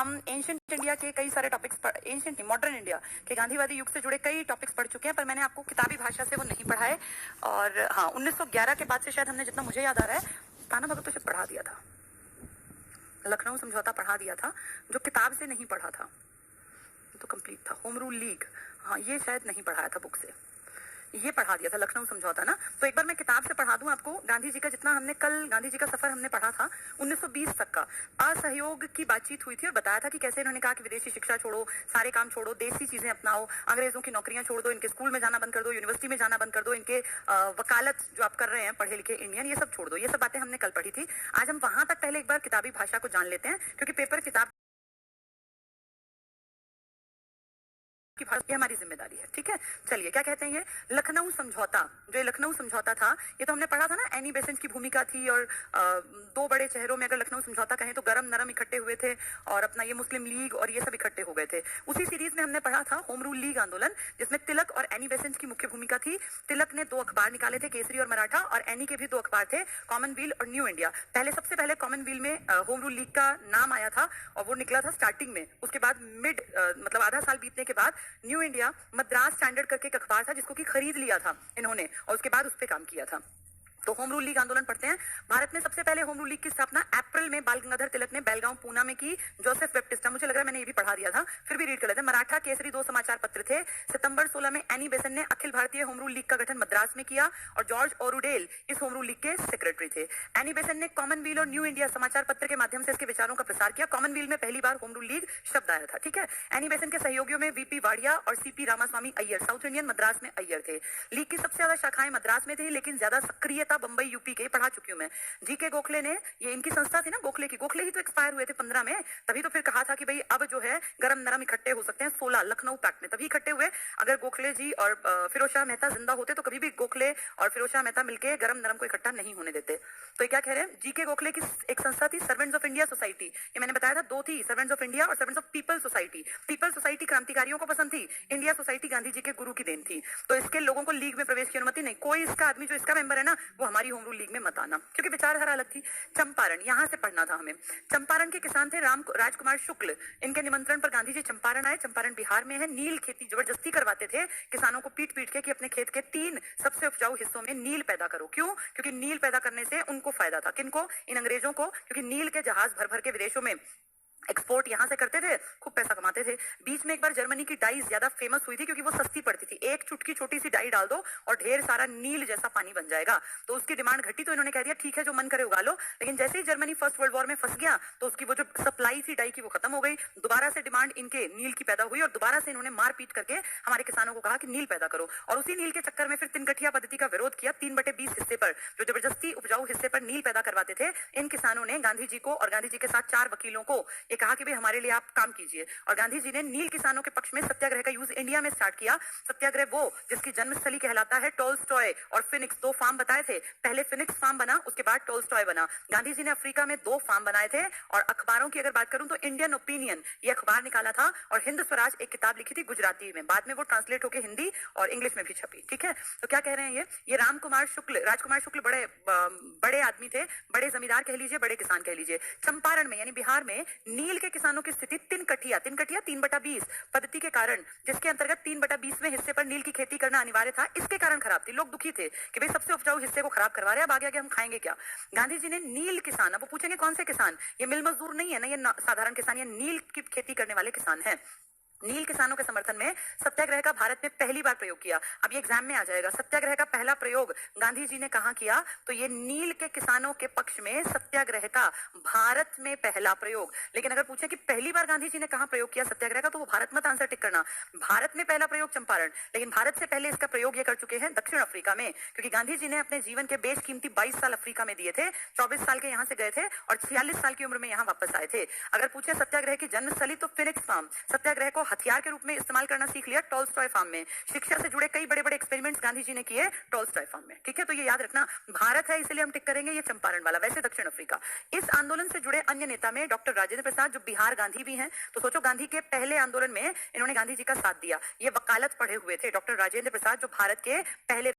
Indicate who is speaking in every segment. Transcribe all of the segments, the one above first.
Speaker 1: हम ancient India के कई सारे टॉपिक्स एंशिएंट मॉडर्न इंडिया के गांधीवादी युग से जुड़े कई टॉपिक्स पढ़ चुके हैं, पर मैंने आपको किताबी भाषा से वो नहीं पढ़ाए। और हाँ, 1911 के बाद से शायद हमने, जितना मुझे याद आ रहा है, कान्हा भगत तो शायद पढ़ा दिया था, लखनऊ समझौता पढ़ा दिया था, जो किताब से नहीं पढ़ा था, तो कंप्लीट था। होम रूल लीग, हाँ ये शायद नहीं पढ़ाया था बुक से, ये पढ़ा दिया था लखनऊ समझौता ना। तो एक बार मैं किताब से पढ़ा दूं आपको। गांधी जी का जितना हमने कल गांधी जी का सफर हमने पढ़ा था 1920 तक का, असहयोग की बातचीत हुई थी और बताया था कि कैसे इन्होंने कहा कि विदेशी शिक्षा छोड़ो, सारे काम छोड़ो, देसी चीजें अपनाओ, अंग्रेजों की नौकरियां छोड़ दो, इनके स्कूल में जाना बंद कर दो, यूनिवर्सिटी में जाना बंद कर दो, इनके वकालत जो आप कर रहे हैं पढ़े लिखे इंडियन, ये सब छोड़ दो। ये सब बातें हमने कल पढ़ी थी। आज हम वहां तक पहले एक बार किताबी भाषा को जान लेते हैं, क्योंकि पेपर किताब ये हमारी जिम्मेदारी है। ठीक है, चलिए क्या कहते हैं ये लखनऊ समझौता। जो ये लखनऊ समझौता था, ये तो हमने पढ़ा था ना, एनी बेसेंट की भूमिका थी, और दो बड़े शहरों में अगर लखनऊ समझौता कहें तो गरम नरम इकट्ठे हुए थे, और अपना ये मुस्लिम लीग और ये सब इकट्ठे हो गए थे। उसी सीरीज में हमने पढ़ा था होम रूल लीग आंदोलन, जिसमें तिलक और एनी बेसेंट की मुख्य भूमिका थी। तिलक ने 2 अखबार निकाले थे, केसरी और मराठा, और एनी के भी 2 अखबार थे, कॉमनवेल और न्यू इंडिया। सबसे पहले कॉमनवेल में होम रूल लीग का नाम आया था, और वो निकला था स्टार्टिंग में। उसके बाद मतलब आधा साल बीतने के बाद न्यू इंडिया मद्रास स्टैंडर्ड करके एक अखबार था, जिसको कि खरीद लिया था इन्होंने, और उसके बाद उस पर काम किया था। तो होम रूल लीग आंदोलन पढ़ते हैं। भारत में सबसे पहले होम रूल लीग की स्थापना अप्रैल में बाल गंगाधर तिलक ने बेलगांव पूना में की। जोसेफ बैप्टिस्टा, मुझे लग रहा है मैंने ये भी पढ़ा दिया था, फिर भी रीड कर लेते हैं। मराठा केसरी 2 समाचार पत्र थे। सितंबर 16 में एनी बेसेंट ने Akhil Bharatiya home rule league का गठन मद्रास में किया, और जॉर्ज ओरुडेल इस होम रूल लीग के सेक्रेटरी थे। एनी बेसेंट ने कॉमनवेल और न्यू इंडिया समाचार पत्र के माध्यम से इसके विचारों का प्रसार किया। कॉमनवेल में पहली बार होम रूल लीग शब्द आया था। ठीक है, एनी बेसेंट के सहयोगियों में वीपी वाडिया और C P Ramaswamy Iyer, south Indian Madras में अय्यर थे। लीग की सबसे ज्यादा शाखाएं मद्रास में थी, लेकिन ज्यादा सक्रियता बंबई यूपी के, पढ़ा चुकी हूं मैं। जीके गोखले ने, ये इनकी संस्था थी ना गोखले की, गोखले ही तो एक्सपायर हुए थे 15 में, तभी तो फिर कहा था कि भाई अब जो है गरम नरम इकट्ठे हो सकते हैं। 16 लखनऊ पैक्ट में तभी इकट्ठे हुए। अगर गोखले जी और फिरोज शाह मेहता जिंदा होते तो कभी भी गोखले और फिरोज शाह मेहता मिलकर गरम नरम को इकट्ठा नहीं होने देते। तो ये क्या कह रहे हैं, जीके गोखले की एक संस्था थी सर्वेंट्स ऑफ इंडिया सोसाइटी, ये मैंने बताया था 2 थी, सर्वेंट्स ऑफ इंडिया और servants of people society. People society क्रांतिकारियों को पसंद थी, इंडिया सोसाइटी गांधी जी के गुरु की देन थी। तो इसके लोगों को लीग में प्रवेश की अनुमति नहीं। कोई इसका आदमी जो इसका मेंबर है ना, वो हमारी होम रूल लीग में मत आना, क्योंकि विचारधारा अलग थी। चंपारण, यहां से पढ़ना था हमें। चंपारण के किसान थे राजकुमार शुक्ल, इनके निमंत्रण पर गांधी जी चंपारण आए। चंपारण बिहार में है। नील खेती जबरदस्ती करवाते थे किसानों को, पीट पीट के, कि अपने खेत के 3 सबसे उपजाऊ हिस्सों में नील पैदा करो। क्यों? क्योंकि नील पैदा करने से उनको फायदा था। किनको? इन अंग्रेजों को, क्योंकि नील के जहाज भर भर के विदेशों में एक्सपोर्ट यहां से करते थे, खूब पैसा कमाते थे। बीच में एक बार जर्मनी की डाई ज्यादा फेमस हुई थी, क्योंकि वो सस्ती पड़ती थी। एक चुटकी छोटी सी डाई डाल दो और ढेर सारा नील जैसा पानी बन जाएगा। तो उसकी डिमांड घटी, तो इन्होंने कह दिया ठीक है जो मन करे उगा लो। लेकिन जैसे ही जर्मनी फर्स्ट वर्ल्ड वॉर में फंस गया, तो उसकी वो जो सप्लाई थी डाई की, वो खत्म हो गई। दोबारा से डिमांड इनके नील की पैदा हुई, और दोबारा से इन्होंने मार पीट करके हमारे किसानों को कहा कि नील पैदा करो। और उसी नील के चक्कर में फिर तिनकठिया पद्धति का विरोध किया। 3/20 हिस्से पर, जो जबरदस्ती उपजाऊ हिस्से पर नील पैदा करवाते थे, इन किसानों ने गांधी जी को और गांधी जी के साथ 4 वकीलों को ये कहा कि भाई हमारे लिए आप काम कीजिए। और गांधी जी ने नील किसानों के पक्ष में सत्याग्रह का यूज इंडिया में स्टार्ट किया। सत्याग्रह वो जिसकी जन्मस्थली कहलाता है टॉलस्टॉय और फिनिक्स, 2 फार्म बताए थे। पहले फिनिक्स फार्म बना, उसके बाद टॉलस्टॉय बना। गांधी जी ने अफ्रीका में 2 फार्म बनाए थे। और अखबारों की अगर बात करूं तो इंडियन ओपिनियन ये अखबार निकाला था, और हिंद स्वराज एक किताब लिखी थी गुजराती में, बाद में वो ट्रांसलेट होकर हिंदी और इंग्लिश में भी छपी। ठीक है, तो क्या कह रहे हैं ये राजकुमार शुक्ल बड़े आदमी थे, बड़े जमींदार कह लीजिए, बड़े किसान कह लीजिए। चंपारण में यानी बिहार में नील के किसानों की स्थिति तिनकठिया 3/20 पद्धति के कारण, जिसके अंतर्गत 3/20वें हिस्से पर नील की खेती करना अनिवार्य था, इसके कारण खराब थी। लोग दुखी थे कि भाई सबसे उपजाऊ हिस्से को खराब करवा रहे हैं, अब आगे हम खाएंगे क्या। गांधी जी ने नील किसान, अब वो पूछेंगे कौन से किसान, ये मिल मजदूर नहीं है ना, ये साधारण किसान, ये नील की खेती करने वाले किसान है। नील किसानों के समर्थन में सत्याग्रह का भारत में पहली बार प्रयोग किया। अब ये एग्जाम में आ जाएगा। सत्याग्रह का पहला प्रयोग गांधी जी ने कहां किया, तो ये नील के किसानों के पक्ष में सत्याग्रह का भारत में पहला प्रयोग। लेकिन अगर पूछे कि पहली बार गांधी जी ने कहां प्रयोग किया सत्याग्रह का, तो वो भारत मत आंसर टिक करना। भारत में पहला प्रयोग चंपारण, लेकिन भारत से पहले इसका प्रयोग ये कर चुके हैं दक्षिण अफ्रीका में, क्योंकि गांधी जी ने अपने जीवन के बेशकीमती 22 साल अफ्रीका में दिए थे। 24 साल के यहां से गए थे और 46 साल की उम्र में यहां वापस आए थे। अगर पूछे सत्याग्रह की जन्मस्थली, तो फिनिक्स फार्म। सत्याग्रह को हथियार के रूप में इस्तेमाल करना सीख लिया टॉलस्टॉय फार्म में। शिक्षा से जुड़े कई बड़े बड़े एक्सपेरिमेंट्स गांधी जी ने किए टॉलस्टॉय फार्म में। ठीक है, तो ये याद रखना, भारत है इसलिए हम टिक करेंगे ये चंपारण वाला, वैसे दक्षिण अफ्रीका। इस आंदोलन से जुड़े अन्य नेता में डॉक्टर राजेंद्र प्रसाद, जो बिहार गांधी भी हैं। तो सोचो, गांधी के पहले आंदोलन में इन्होंने गांधी जी का साथ दिया। ये वकालत पढ़े हुए थे डॉक्टर राजेंद्र प्रसाद, जो भारत के पहले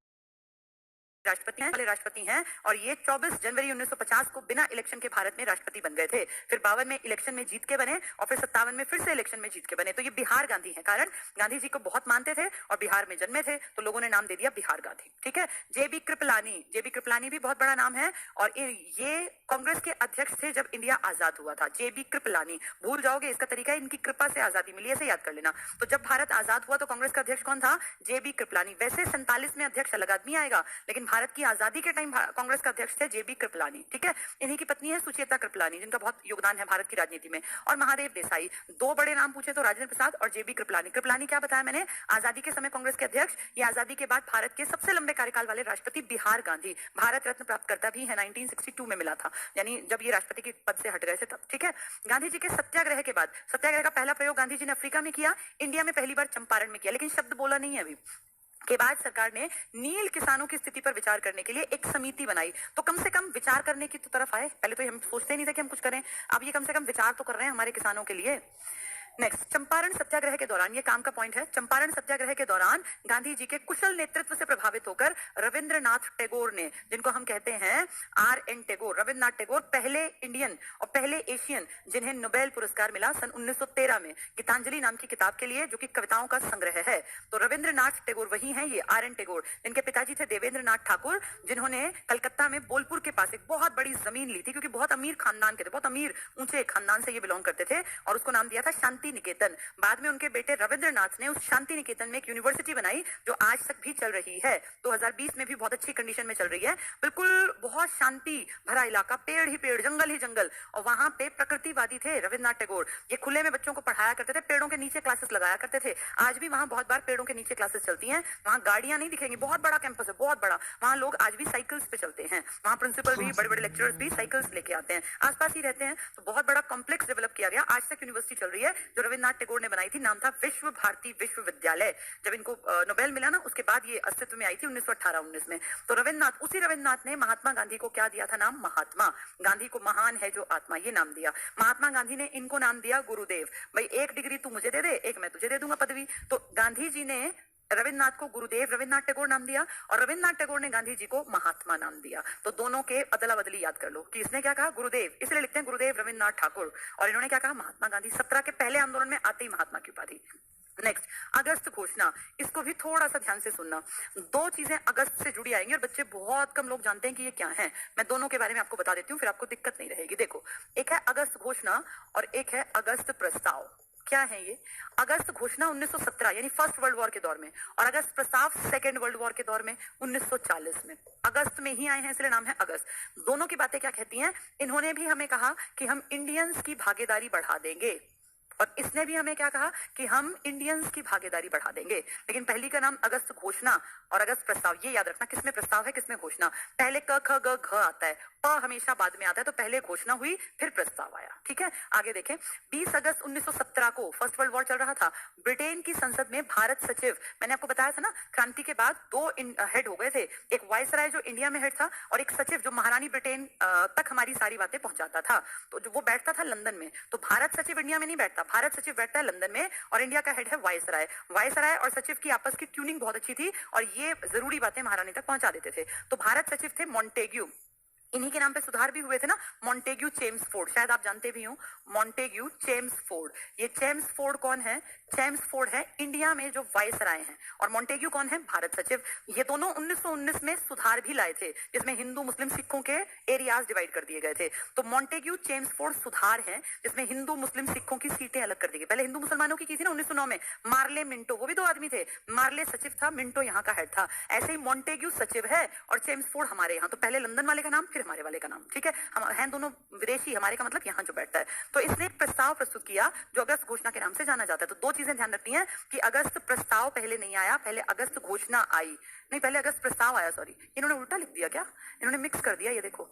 Speaker 1: राष्ट्रपति हैं, पहले राष्ट्रपति हैं और ये 24 जनवरी 1950 को बिना इलेक्शन के भारत में राष्ट्रपति बन गए थे। फिर 52 में इलेक्शन में जीत के बने और फिर 57 में फिर से इलेक्शन में जीत के बने। तो ये बिहार गांधी है। कारण गांधी जी को बहुत मानते थे और बिहार में जन्मे थे, तो लोगों ने नाम दे दिया बिहार गांधी। ठीक है। जेबी कृपलानी भी बहुत बड़ा नाम है और ये कांग्रेस के अध्यक्ष थे जब इंडिया आजाद हुआ था। जेबी कृपलानी, भूल जाओगे इसका तरीका, इनकी कृपा से आजादी मिली, ऐसे याद कर लेना। तो जब भारत आजाद हुआ तो कांग्रेस का अध्यक्ष कौन था? जेबी कृपलानी। वैसे 47 में अध्यक्ष अलग आदमी आएगा, लेकिन भारत की आजादी के टाइम कांग्रेस का अध्यक्ष थे जेबी कृपलानी। ठीक है। इन्हीं की पत्नी है सुचेता कृपलानी, जिनका बहुत योगदान है भारत की राजनीति में। और महादेव देसाई। दो बड़े नाम पूछे तो राजेंद्र प्रसाद और जेबी कृपलानी। कृपलानी क्या बताया मैंने? आजादी के समय कांग्रेस के अध्यक्ष। ये आजादी के बाद भारत के सबसे लंबे कार्यकाल वाले राष्ट्रपति बिहार गांधी। भारत रत्न प्राप्त करता भी है, 1962 में मिला था, यानी जब ये राष्ट्रपति के पद से हट गए थे तब। ठीक है। गांधी जी के सत्याग्रह के बाद, सत्याग्रह का पहला प्रयोग गांधी जी ने अफ्रीका में किया, इंडिया में पहली बार चंपारण में किया, लेकिन शब्द बोला नहीं है अभी। के बाद सरकार ने नील किसानों की स्थिति पर विचार करने के लिए एक समिति बनाई। तो कम से कम विचार करने की तो तरफ आए। पहले तो हम सोचते नहीं थे कि हम कुछ करें, अब ये कम से कम विचार तो कर रहे हैं हमारे किसानों के लिए। नेक्स्ट, चंपारण सत्याग्रह के दौरान, ये काम का पॉइंट है, चंपारण सत्याग्रह के दौरान गांधी जी के कुशल नेतृत्व से प्रभावित होकर रविंद्रनाथ टैगोर ने, जिनको हम कहते हैं RN टैगोर, रविंद्रनाथ टैगोर, पहले इंडियन और पहले एशियन जिन्हें नोबेल पुरस्कार मिला सन 1913 में गीतांजलि नाम की किताब के लिए, जो कि कविताओं का संग्रह है। तो रविंद्रनाथ टैगोर वही हैं, ये RN टैगोर, जिनके पिताजी थे देवेंद्रनाथ ठाकुर, जिन्होंने कलकत्ता में बोलपुर के पास एक बहुत बड़ी जमीन ली थी, क्योंकि बहुत अमीर खानदान के थे, बहुत अमीर ऊंचे खानदान से ये बिलोंग करते थे, और उसको नाम दिया था शांति निकेतन। बाद में उनके बेटे रविंद्रनाथ ने उस शांति निकेतन में एक यूनिवर्सिटी बनाई, जो आज तक भी चल रही है। 2020 में भी बहुत अच्छी कंडीशन में चल रही है। बिल्कुल बहुत शांति भरा इलाका, पेड़ ही पेड़, जंगल ही जंगल, और वहां पे प्रकृतिवादी थे रविंद्रनाथ टैगोर। ये खुले में बच्चों को पढ़ाया करते थे, पेड़ों के नीचे क्लासेस लगाया करते थे। आज भी वहां बहुत बार पेड़ों के नीचे क्लासेस चलती हैं। वहां गाड़ियां नहीं दिखेंगी, बहुत बड़ा कैंपस है, बहुत बड़ा। वहां लोग आज भी साइकिल्स पे चलते हैं। वहां प्रिंसिपल भी, बड़े बड़े लेक्चरर्स भी साइकिल्स लेके आते हैं, आसपास ही रहते हैं। तो बहुत बड़ा कॉम्प्लेक्स डेवलप किया गया। आज तक यूनिवर्सिटी चल रही है, जो रविंद्रनाथ टैगोर ने बनाई थी। नाम था विश्व भारती विश्वविद्यालय। जब इनको नोबेल मिला ना, उसके बाद ये अस्तित्व में आई थी 1918-19 में। तो रविंद्रनाथ, उसी रविंद्रनाथ ने महात्मा गांधी को क्या दिया था नाम? महात्मा। गांधी को महान है जो आत्मा, ये नाम दिया। महात्मा गांधी ने इनको नाम दिया गुरुदेव। भाई एक डिग्री तू मुझे दे दे, एक मैं तुझे दे दूंगा पदवी। तो गांधी जी ने रविंद्रनाथ को गुरुदेव रविंद्रनाथ टैगोर नाम दिया, और रविंद्रनाथ टैगोर ने गांधी जी को महात्मा नाम दिया। तो दोनों के अदला बदली याद कर लो कि इसने क्या कहा? गुरुदेव, इसलिए लिखते हैं गुरुदेव रविंद्रनाथ ठाकुर, और इन्होंने क्या कहा? महात्मा गांधी। 17 के पहले आंदोलन में आते ही महात्मा की उपाधि। नेक्स्ट, अगस्त घोषणा। इसको भी थोड़ा सा ध्यान से सुनना। दो चीजें अगस्त से जुड़ी आएंगी और बच्चे बहुत कम लोग जानते हैं कि ये क्या है। मैं दोनों के बारे में आपको बता देती हूँ, फिर आपको दिक्कत नहीं रहेगी। देखो, एक है अगस्त घोषणा और एक है अगस्त प्रस्ताव। क्या है ये? अगस्त घोषणा 1917 यानी फर्स्ट वर्ल्ड वॉर के दौर में, और अगस्त प्रस्ताव सेकेंड वर्ल्ड वॉर के दौर में 1940 में। अगस्त में ही आए हैं, इसलिए नाम है अगस्त। दोनों की बातें क्या कहती हैं? इन्होंने भी हमें कहा कि हम इंडियंस की भागीदारी बढ़ा देंगे, और इसने भी हमें क्या कहा कि हम इंडियंस की भागीदारी बढ़ा देंगे। लेकिन पहली का नाम अगस्त घोषणा और अगस्त प्रस्ताव, ये याद रखना, किसमें प्रस्ताव है किसमें घोषणा। पहले क ख ग घ आता है, प हमेशा बाद में आता है, तो पहले घोषणा हुई फिर प्रस्ताव आया। ठीक है, आगे देखें। 20 अगस्त 1917 को फर्स्ट वर्ल्ड वॉर चल रहा था। ब्रिटेन की संसद में भारत सचिव, मैंने आपको बताया था ना, क्रांति के बाद दो हेड हो गए थे, एक वायसराय जो इंडिया में हेड था, और एक सचिव जो महारानी ब्रिटेन तक हमारी सारी बातें पहुंचाता था। तो जो वो बैठता था लंदन में। तो भारत सचिव इंडिया में नहीं बैठता, भारत सचिव बैठता है लंदन में, और इंडिया का हेड है वायसराय। वायसराय और सचिव की आपस की ट्यूनिंग बहुत अच्छी थी, और ये जरूरी बातें महारानी तक पहुंचा देते थे। तो भारत सचिव थे मॉन्टेग्यू। इन्हीं के नाम पे सुधार भी हुए थे ना, मॉन्टेग्यू चेम्सफोर्ड, शायद आप जानते भी हो, मॉन्टेग्यू चेम्सफोर्ड। ये चेम्सफोर्ड कौन है? चेम्सफोर्ड है इंडिया में जो वायसराय हैं, और मॉन्टेग्यू कौन है? भारत सचिव। ये दोनों 1919 में सुधार भी लाए थे, जिसमें हिंदू मुस्लिम सिखों के एरियाज डिवाइड कर दिए गए थे। तो मॉन्टेग्यू चेम्सफोर्ड सुधार है, जिसमें हिंदू मुस्लिम सिखों की सीटें अलग कर दी गई। पहले हिंदू मुसलमानों की थी ना 1909 में, मार्ले मिंटो, वो भी दो आदमी थे, मार्ले सचिव था, मिंटो यहाँ का हेड था। ऐसे ही मॉन्टेग्यू सचिव है और चेम्सफोर्ड हमारे यहाँ। तो पहले लंदन वाले का नाम, फिर हमारे वाले का नाम। ठीक है, हम हैं दोनों विदेशी, हमारे का मतलब यहाँ जो बैठता है। तो इसने एक प्रस्ताव प्रस्तुत किया जो अगस्त घोषणा के नाम से जाना जाता है। तो दो चीजें ध्यान रखनी है कि अगस्त प्रस्ताव पहले नहीं आया, पहले अगस्त घोषणा आई। नहीं, पहले अगस्त प्रस्ताव आया, सॉरी, इन्होंने उल्टा लिख दिया क्या? इन्होंने मिक्स कर दिया, ये देखो,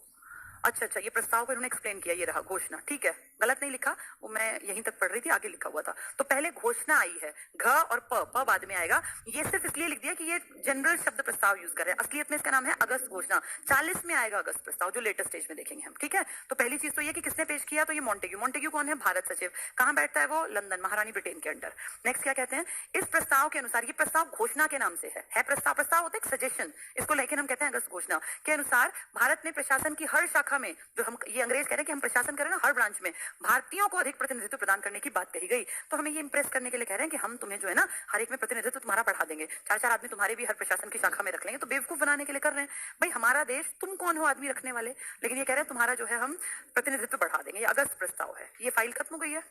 Speaker 1: अच्छा अच्छा, ये प्रस्ताव को इन्होंने एक्सप्लेन किया, ये रहा घोषणा, ठीक है, गलत नहीं लिखा, वो मैं यहीं तक पढ़ रही थी, आगे लिखा हुआ था। तो पहले घोषणा आई है, घ और प बाद में आएगा। ये सिर्फ इसलिए लिख दिया कि ये जनरल शब्द प्रस्ताव यूज कर रहे हैं, असलियत में इसका नाम है अगस्त घोषणा। 40 में आएगा अगस्त प्रस्ताव, जो लेटेस्ट स्टेज में देखेंगे हम, ठीक है। तो पहली चीज तो ये कि किसने पेश किया, तो ये मॉन्टेग्यू। मॉन्टेग्यू कौन है, भारत सचिव। कहाँ बैठता है वो, लंदन, महारानी ब्रिटेन के अंडर। नेक्स्ट क्या कहते हैं, इस प्रस्ताव के अनुसार, ये प्रस्ताव घोषणा के नाम से है प्रस्ताव। प्रस्ताव होता है सजेशन, इसको लेकर हम कहते हैं अगस्त घोषणा के अनुसार भारत में प्रशासन की हर शाखा में, जो हम ये अंग्रेज कह रहे हैं कि हम प्रशासन करें ना, हर ब्रांच में भारतीयों को अधिक प्रतिनिधित्व प्रदान करने की बात कही गई। तो हमें ये इंप्रेस करने के लिए कह रहे हैं कि हम तुम्हें जो है ना हर एक में प्रतिनिधित्व तुम्हारा बढ़ा देंगे, 4-4 आदमी तुम्हारे भी हर प्रशासन की शाखा में रख लेंगे। तो बेवकूफ बनाने के लिए कर रहे हैं भाई, हमारा देश, तुम कौन हो आदमी रखने वाले, लेकिन ये कह रहे हैं तुम्हारा जो है हम प्रतिनिधित्व बढ़ा देंगे। ये अगस्त प्रस्ताव है। ये फाइल खत्म हो गई है,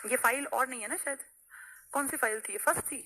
Speaker 1: ये फाइल और नहीं है ना शायद, कौन सी फाइल थी ये, फर्स्ट थी,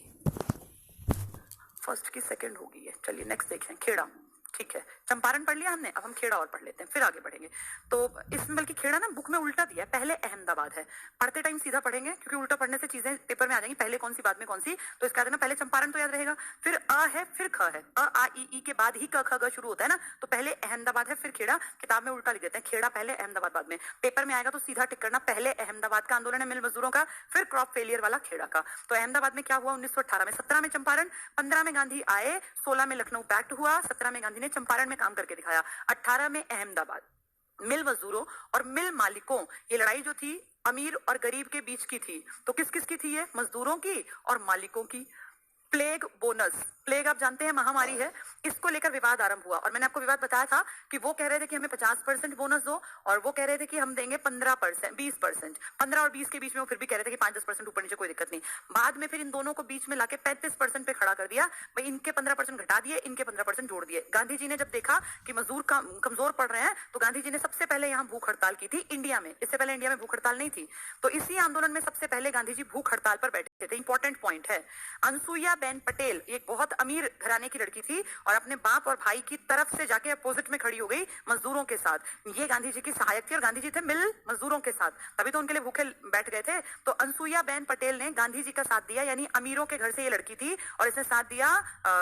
Speaker 1: फर्स्ट की सेकंड होगी ये। चलिए नेक्स्ट देखें, खेड़ा, ठीक है, चंपारण पढ़ लिया हमने, अब हम खेड़ा और पढ़ लेते हैं, फिर आगे बढ़ेंगे। तो इसमें बल्कि खेड़ा ना बुक में उल्टा दिया है, पहले अहमदाबाद है, पढ़ते टाइम सीधा पढ़ेंगे क्योंकि उल्टा पढ़ने से चीजें पेपर में आ जाएंगी, पहले कौन सी बाद में कौन सी। तो इसका ना पहले चंपारण तो याद रहेगा, फिर अ है, फिर ख है, अ आ ई के बाद ही क ख ग शुरू होता है ना, तो पहले अहमदाबाद है फिर खेड़ा। किताब में उल्टा लिख देते हैं, खेड़ा पहले अहमदाबाद बाद में। पेपर में आएगा तो सीधा टिक करना, पहले अहमदाबाद का आंदोलन है मिल मजदूरों का, फिर क्रॉप फेलियर वाला खेड़ा का। तो अहमदाबाद में क्या हुआ 1918 में, 17 में चंपारण, 15 में गांधी आए, 16 में लखनऊ पैक्ट हुआ, 17 में गांधी ने चंपारण में काम करके दिखाया, 18 में अहमदाबाद। मिल मजदूरों और मिल मालिकों, ये लड़ाई जो थी अमीर और गरीब के बीच की थी। तो किस किस की थी ये, मजदूरों की और मालिकों की। प्लेग बोनस, प्लेग आप जानते हैं महामारी है, इसको लेकर विवाद आरंभ हुआ। और मैंने आपको विवाद बताया था कि वो कह रहे थे कि हमें 50% बोनस दो, और वो कह रहे थे कि हम देंगे 15%, 20%, 15 और 20 के बीच में वो फिर भी कह रहे थे कि 5-10% ऊपर नीचे कोई दिक्कत नहीं। बाद में फिर इन दोनों को बीच में लाके 35% पे खड़ा कर दिया, भाई इनके 15% घटा दिए, इनके 15% जोड़ दिए। गांधी जी ने जब देखा कि मजदूर कमजोर पड़ रहे हैं, तो गांधी जी ने सबसे पहले यहाँ भूख हड़ताल की थी इंडिया में। इससे पहले इंडिया में भूख हड़ताल नहीं थी, तो इसी आंदोलन में सबसे पहले गांधी जी भूख हड़ताल पर बैठे थे। इंपॉर्टेंट पॉइंट है, अनसुईया बेन पटेल एक बहुत अमीर घराने की लड़की थी, और अपने बाप और भाई की तरफ से जाके अपोजिट में खड़ी हो गई मजदूरों के साथ। ये गांधी जी की सहायक थी, और गांधी जी थे मिल मजदूरों के साथ, तभी तो उनके लिए भूखे बैठ गए थे। तो अनसुईया बेन पटेल ने गांधी जी का साथ दिया, यानी अमीरों के घर से ये लड़की थी, और इसने साथ दिया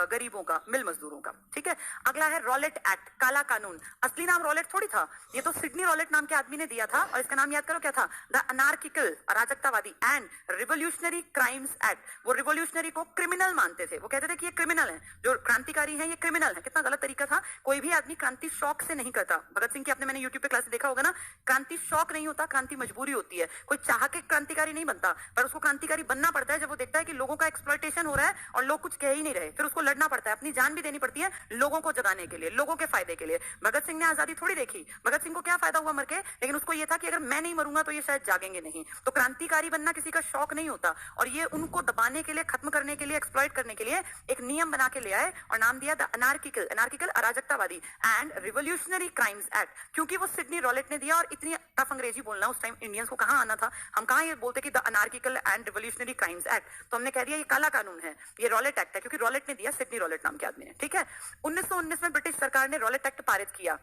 Speaker 1: गरीबों का, मिल मजदूरों का, ठीक है। अगला है रॉलेट एक्ट, काला कानून। असली नाम रॉलेट थोड़ी था, ये तो सिडनी रॉलेट नाम के आदमी ने दिया था, और इसका नाम याद करो क्या था, द अनार्किकल, अराजकतावादी एंड रिवोल्यूशनरी क्राइम्स एक्ट। वो रिवोल्यूशनरी को क्रिमिनल मानते थे, वो कहते थे कि ये क्रिमिनल है, जो क्रांतिकारी है ये क्रिमिनल है। कितना गलत तरीका था, कोई भी आदमी क्रांति शौक से नहीं करता। भगत सिंह की आपने मैंने यूट्यूब पे क्लास देखा होगा ना, क्रांति शौक नहीं होता, क्रांति मजबूरी होती है। कोई चाह के क्रांतिकारी नहीं बनता, पर उसको क्रांतिकारी बनना पड़ता है जब वो देखता है कि लोगों का एक्सप्लॉयटेशन हो रहा है और लोग कुछ कह ही नहीं रहे, फिर उसको लड़ना पड़ता है, अपनी जान भी देनी पड़ती है लोगों को जगाने के लिए, लोगों के फायदे के लिए। भगत सिंह ने आजादी थोड़ी देखी, भगत सिंह को क्या फायदा हुआ मर के, लेकिन उसको ये था कि अगर मैं नहीं मरूंगा तो ये शायद जागेंगे नहीं। तो क्रांतिकारी बनना किसी का शौक नहीं होता, और ये उनको दबाने के लिए, खत्म करने के लिए, एक्सप्लॉइट करने के लिए एक नियम बना के ले आए और नाम दिया द अनार्किकल, अनार्किकल अराजकतावादी एंड रिवोल्यूशनरी क्राइम्स एक्ट। क्योंकि वो सिडनी रॉलेट ने दिया, और इतनी टफ अंग्रेजी बोलना उस टाइम इंडियंस को कहाँ आना था, हम कहाँ ये बोलते कि the anarchical and revolutionary crimes act, तो हमने कह दिया ये काला कानून है, ये रॉलेट एक्ट है, क्योंकि रॉलेट ने दिया, सिडनी रॉलेट नाम के आदमी ने, ठीक है। 1919 में ब्रिटिश सरकार ने रॉलेट एक्ट पारित किया,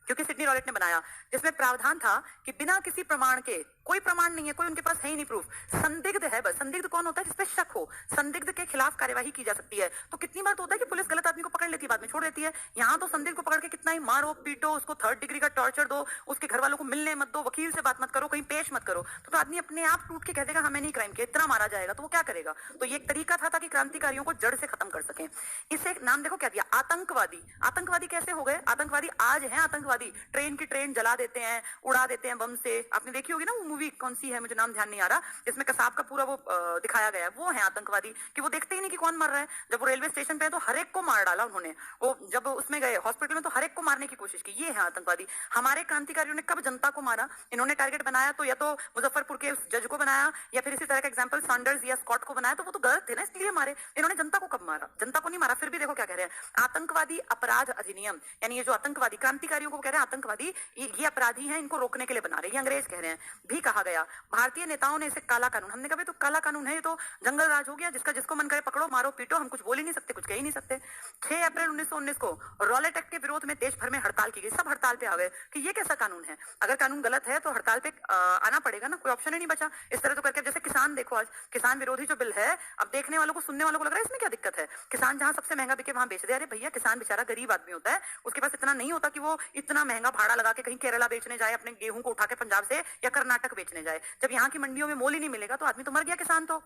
Speaker 1: क्योंकि सिडनी रॉलेट ने बनाया, जिसमें प्रावधान था कि बिना किसी प्रमाण के, कोई प्रमाण नहीं है, कोई उनके पास है ही नहीं प्रूफ, संदिग्ध है बस, संदिग्ध कौन होता है जिसपे शक हो, संदिग्ध के खिलाफ कार्यवाही की जा सकती है। तो कितनी बार तो होता है कि पुलिस गलत आदमी को पकड़ लेती है, बाद में छोड़ देती है। यहाँ तो संदिग्ध को पकड़ के कितना ही मारो पीटो, उसको 3rd डिग्री का टॉर्चर दो, उसके घर वालों को मिलने मत दो, वकील से बात मत करो, कहीं पेश मत करो, तो आदमी अपने आप टूट के कह देगा हमें नहीं क्राइम किया, इतना मारा जाएगा, तो वो क्या करेगा। तो ये एक तरीका था ताकि क्रांतिकारियों को जड़ से खत्म कर सके। इसे एक नाम देखो क्या दिया, आतंकवादी। आतंकवादी कैसे हो गए, आतंकवादी आज है आतंकवादी, ट्रेन की ट्रेन जला देते हैं, उड़ा देते हैं बम से। आपने देखी होगी ना वो मूवी, कौन सी है मुझे नाम ध्यान नहीं आ रहा, जिसमें कसाब का पूरा वो दिखाया गया है, वो है आतंकवादी, कि वो देखते ही नहीं कि कौन मर रहा है। जब वो रेलवे स्टेशन पे है तो हर एक को मार डाला उन्होंने, वो जब उसमें गए हॉस्पिटल में तो हर एक को मारने की कोशिश की, ये है आतंकवादी। हमारे क्रांतिकारियों ने कब जनता को मारा, इन्होंने टारगेट बनाया तो या तो मुजफ्फरपुर के उस जज को बनाया, या फिर इसी तरह का एग्जाम्पल सैंडर्स या स्कॉट को बनाया, तो वो तो गलत थे ना, इसलिए मारे। इन्होंने जनता को कब मारा, जनता को नहीं मारा। फिर भी देखो क्या कह रहे हैं, आतंकवादी अपराध अधिनियम, यानी ये जो आतंकवादी, क्रांतिकारियों को कह रहे हैं आतंकवादी, ये अपराधी हैं, इनको रोकने के लिए बना रहे हैं, ये अंग्रेज कह रहे हैं। कहा गया। भारतीय नेताओं ने इसे काला कानून, हमने कहा तो काला कानून है, ये तो जंगल राज हो गया, जिसका जिसको मन करे पकड़ो मारो पीटो, हम कुछ बोल ही नहीं सकते, कुछ कह ही नहीं सकते। 6 अप्रैल 1919 को रॉलेट एक्ट के विरोध में देश भर में हड़ताल की गई। सब हड़ताल पे आ गए कि ये कैसा कानून है, अगर कानून गलत है तो हड़ताल पे आना पड़ेगा ना, कोई ऑप्शन ही नहीं बचा। इस तरह तो करके जैसे किसान देखो, आज किसान विरोधी जो बिल है, अब देखने वालों को सुनने वालों को लग रहा है इसमें क्या दिक्कत है, किसान जहां सबसे महंगा बिके वहां बेच दे। अरे भैया, किसान बेचारा गरीब आदमी होता है, उसके पास इतना नहीं होता कि वो इतना महंगा भाड़ा लगा के कहीं केरला बेचने जाए, अपने गेहूं को उठा के पंजाब से या कर्नाटक बेचने जाए। जब यहाँ की मंडियों में मोल ही नहीं मिलेगा तो आदमी तो मर गया किसान। तो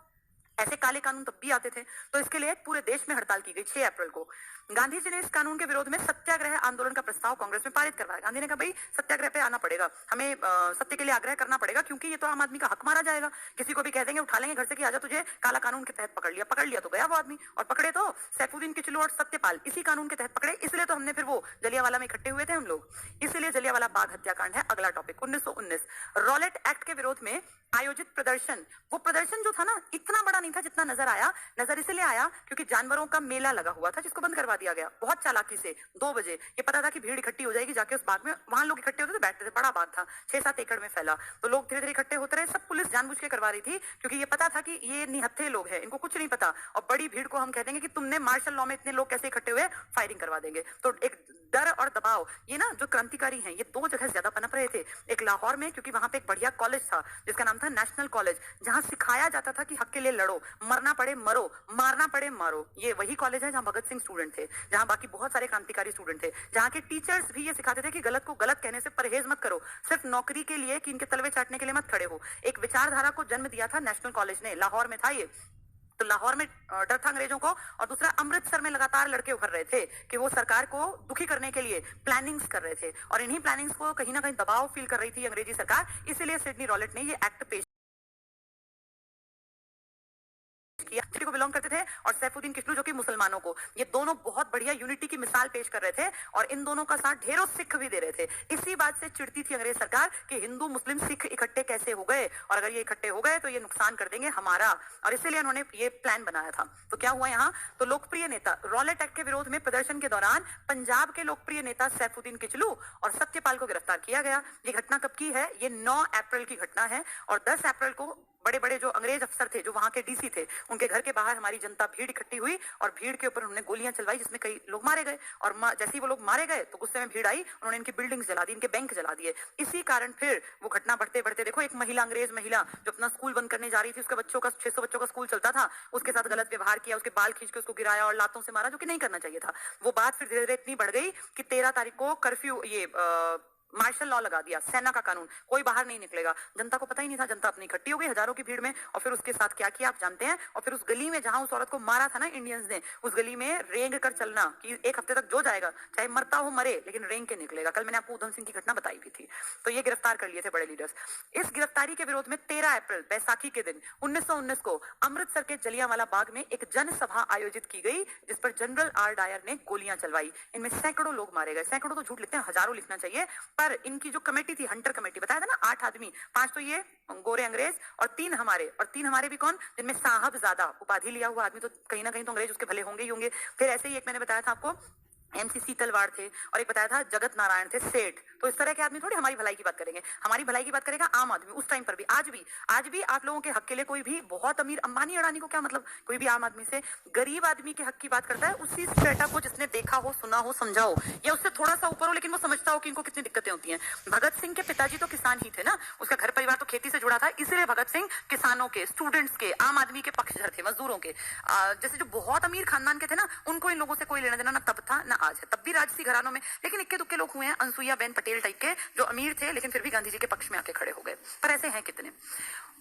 Speaker 1: ऐसे काले कानून तब भी आते थे। तो इसके लिए पूरे देश में हड़ताल की गई 6 अप्रैल को। गांधी जी ने इस कानून के विरोध में सत्याग्रह आंदोलन का प्रस्ताव कांग्रेस में पारित करवाया। गांधी ने कहा भाई सत्याग्रह पे आना पड़ेगा, हमें सत्य के लिए आग्रह करना पड़ेगा, क्योंकि ये तो आम आदमी का हक मारा जाएगा। किसी को भी कह देंगे, उठा लेंगे घर से कि आजा तुझे काला कानून के तहत पकड़ लिया तो गया वो आदमी। और पकड़े तो सैफुद्दीन किचलू और सत्यपाल इसी कानून के तहत पकड़े, इसलिए तो हमने फिर वो जलियांवाला में इकट्ठे हुए थे हम लोग, इसीलिए जलियांवाला बाग हत्याकांड है अगला टॉपिक। 1919 रॉलेट एक्ट के विरोध में आयोजित प्रदर्शन, वो प्रदर्शन जो था ना, इतना बड़ा नहीं था जितना नजर आया। नजर इसलिए आया क्योंकि जानवरों का मेला लगा हुआ था, जिसको बंद करवा दिया गया बहुत चालाकी से। 2 बजे ये पता था कि भीड़ इकट्ठी हो जाएगी, जाके उस बाग में, वहां लोग इकट्ठे होते थे, बैठते थे, बड़ा बाग था, 6-7 एकड़ में फैला, तो लोग धीरे धीरे इकट्ठे होते रहे। सब पुलिस जानबूझ के करवा रही थी, क्योंकि ये पता था कि ये निहत्थे लोग हैं, इनको कुछ नहीं पता, और बड़ी भीड़ को हम कह देंगे कि तुमने मार्शल लॉ में इतने लोग कैसे इकट्ठे हुए, फायरिंग करवा देंगे। तो एक डर और दबाव, ये ना जो क्रांतिकारी हैं, ये 2 जगह ज्यादा पनप रहे थे। एक लाहौर में, क्योंकि वहां पे एक बढ़िया कॉलेज था जिसका नाम था नेशनल कॉलेज, जहां सिखाया जाता था कि हक के लिए लड़ो, मरना पड़े मरो, मारना पड़े मारो। ये वही कॉलेज है जहां भगत सिंह स्टूडेंट थे, जहां बाकी बहुत सारे क्रांतिकारी स्टूडेंट थे, जहां के टीचर्स भी ये सिखाते थे कि गलत को गलत कहने से परहेज मत करो, सिर्फ नौकरी के लिए कि इनके तलवे चाटने के लिए मत खड़े हो। एक विचारधारा को जन्म दिया था नेशनल कॉलेज ने, लाहौर में था ये। तो लाहौर में डर था अंग्रेजों को, और दूसरा अमृतसर में लगातार लड़के उभर रहे थे कि वो सरकार को दुखी करने के लिए प्लानिंग्स कर रहे थे, और इन्हीं प्लानिंग्स को कहीं ना कहीं दबाव फील कर रही थी अंग्रेजी सरकार। इसीलिए सिडनी रॉलेट ने ये एक्ट पेश किया, को बिलोंग करते थे, और सैफुद्दीन किचलू जो कि मुसलमानों को, ये दोनों बहुत बढ़िया यूनिटी की मिसाल पेश कर रहे थे, और इन दोनों का साथ ढेरों सिख भी दे रहे थे। इसी बात से चिढ़ती थी अंग्रेज सरकार कि हिंदू मुस्लिम सिख इकट्ठे कैसे हो गए, और अगर ये इकट्ठे हो गए तो ये नुकसान कर देंगे हमारा, और इसीलिए उन्होंने ये प्लान बनाया था। तो क्या हुआ यहाँ, तो लोकप्रिय नेता, रॉलेट एक्ट के विरोध में प्रदर्शन के दौरान पंजाब के लोकप्रिय नेता सैफुद्दीन किचलू और सत्यपाल को गिरफ्तार किया गया। ये घटना कब की है, ये 9 अप्रैल की घटना है, और 10 अप्रैल को बड़े बड़े जो अंग्रेज अफसर थे, जो वहां के डीसी थे, उनके घर के बाहर हमारी जनता भीड़ इकट्ठी हुई, और भीड़ के ऊपर उन्होंने गोलियां चलवाई, जिसमें कई लोग मारे गए। और जैसे ही वो लोग मारे गए तो गुस्से में भीड़ आई, उन्होंने इनकी बिल्डिंग्स जला दी, इनके बैंक जला दिए। इसी कारण फिर वो घटना बढ़ते बढ़ते, देखो एक महिला, अंग्रेज महिला जो अपना स्कूल बंद करने जा रही थी, उसके बच्चों का 600 बच्चों का स्कूल चलता था, उसके साथ गलत व्यवहार किया, उसके बाल खींच के उसको गिराया और लातों से मारा, जो कि नहीं करना चाहिए था। वो बात फिर धीरे धीरे इतनी बढ़ गई कि 13 तारीख को कर्फ्यू, ये मार्शल लॉ लगा दिया, सेना का कानून, कोई बाहर नहीं निकलेगा। जनता को पता ही नहीं था, जनता अपनी इकट्ठी हो गई हजारों की भीड़ में, और फिर उसके साथ क्या किया आप जानते हैं। और फिर उस गली में जहां उस औरत को मारा था ना इंडियंस ने, उस गली में रेंग कर चलना कि 1 हफ्ते तक जो जाएगा, चाहे मरता हो मरे, लेकिन रेंग के निकलेगा। कल मैंने आपको उधम सिंह की घटना बताई भी थी। तो ये गिरफ्तार कर लिए थे बड़े लीडर्स। इस गिरफ्तारी के विरोध में 13 अप्रैल बैसाखी के दिन 1919 को अमृतसर के जलियांवाला बाग में एक जनसभा आयोजित की गई, जिस पर जनरल आर डायर ने गोलियां चलवाई। इनमें सैकड़ों लोग मारे गए। सैकड़ों तो झूठ लिखते हैं, हजारों लिखना चाहिए। पर इनकी जो कमेटी थी, हंटर कमेटी, बताया था ना 8 आदमी, 5 तो ये गोरे अंग्रेज और 3 हमारे, और 3 हमारे भी कौन, जिनमें साहबजादा उपाधि लिया हुआ आदमी, तो कहीं ना कहीं तो अंग्रेज उसके भले होंगे ही होंगे। फिर ऐसे ही एक मैंने बताया था आपको एमसी तलवार थे, और एक बताया था जगत नारायण थे सेठ। तो इस तरह के आदमी थोड़ी हमारी भलाई की बात करेंगे, हमारी भलाई की बात करेगा आम आदमी। उस टाइम पर भी, आज भी आप लोगों के हक के लिए कोई भी बहुत अमीर, अंबानी अडानी को क्या मतलब, कोई भी आम आदमी से गरीब आदमी के हक की बात करता है, उसी स्ट्रेटा को जिसने देखा हो, सुना हो, समझा हो, या उससे थोड़ा सा ऊपर हो, लेकिन वो समझता हो कि इनको कितनी दिक्कतें होती हैं। भगत सिंह के पिताजी तो किसान ही थे ना, उसका घर परिवार तो खेती से जुड़ा था, इसलिए भगत सिंह किसानों के, स्टूडेंट्स के, आम आदमी के पक्षधर थे, मजदूरों के। जैसे जो बहुत अमीर खानदान के थे ना, उनको इन लोगों से कोई लेना देना ना तब था ना आज है। तब भी राजसी घरानों में, लेकिन इक्के दुक्के लोग हुए हैं, अनसुईया बेन पटेल टाइप के, जो अमीर थे लेकिन फिर भी गांधी जी के पक्ष में आके खड़े हो गए। पर ऐसे हैं कितने।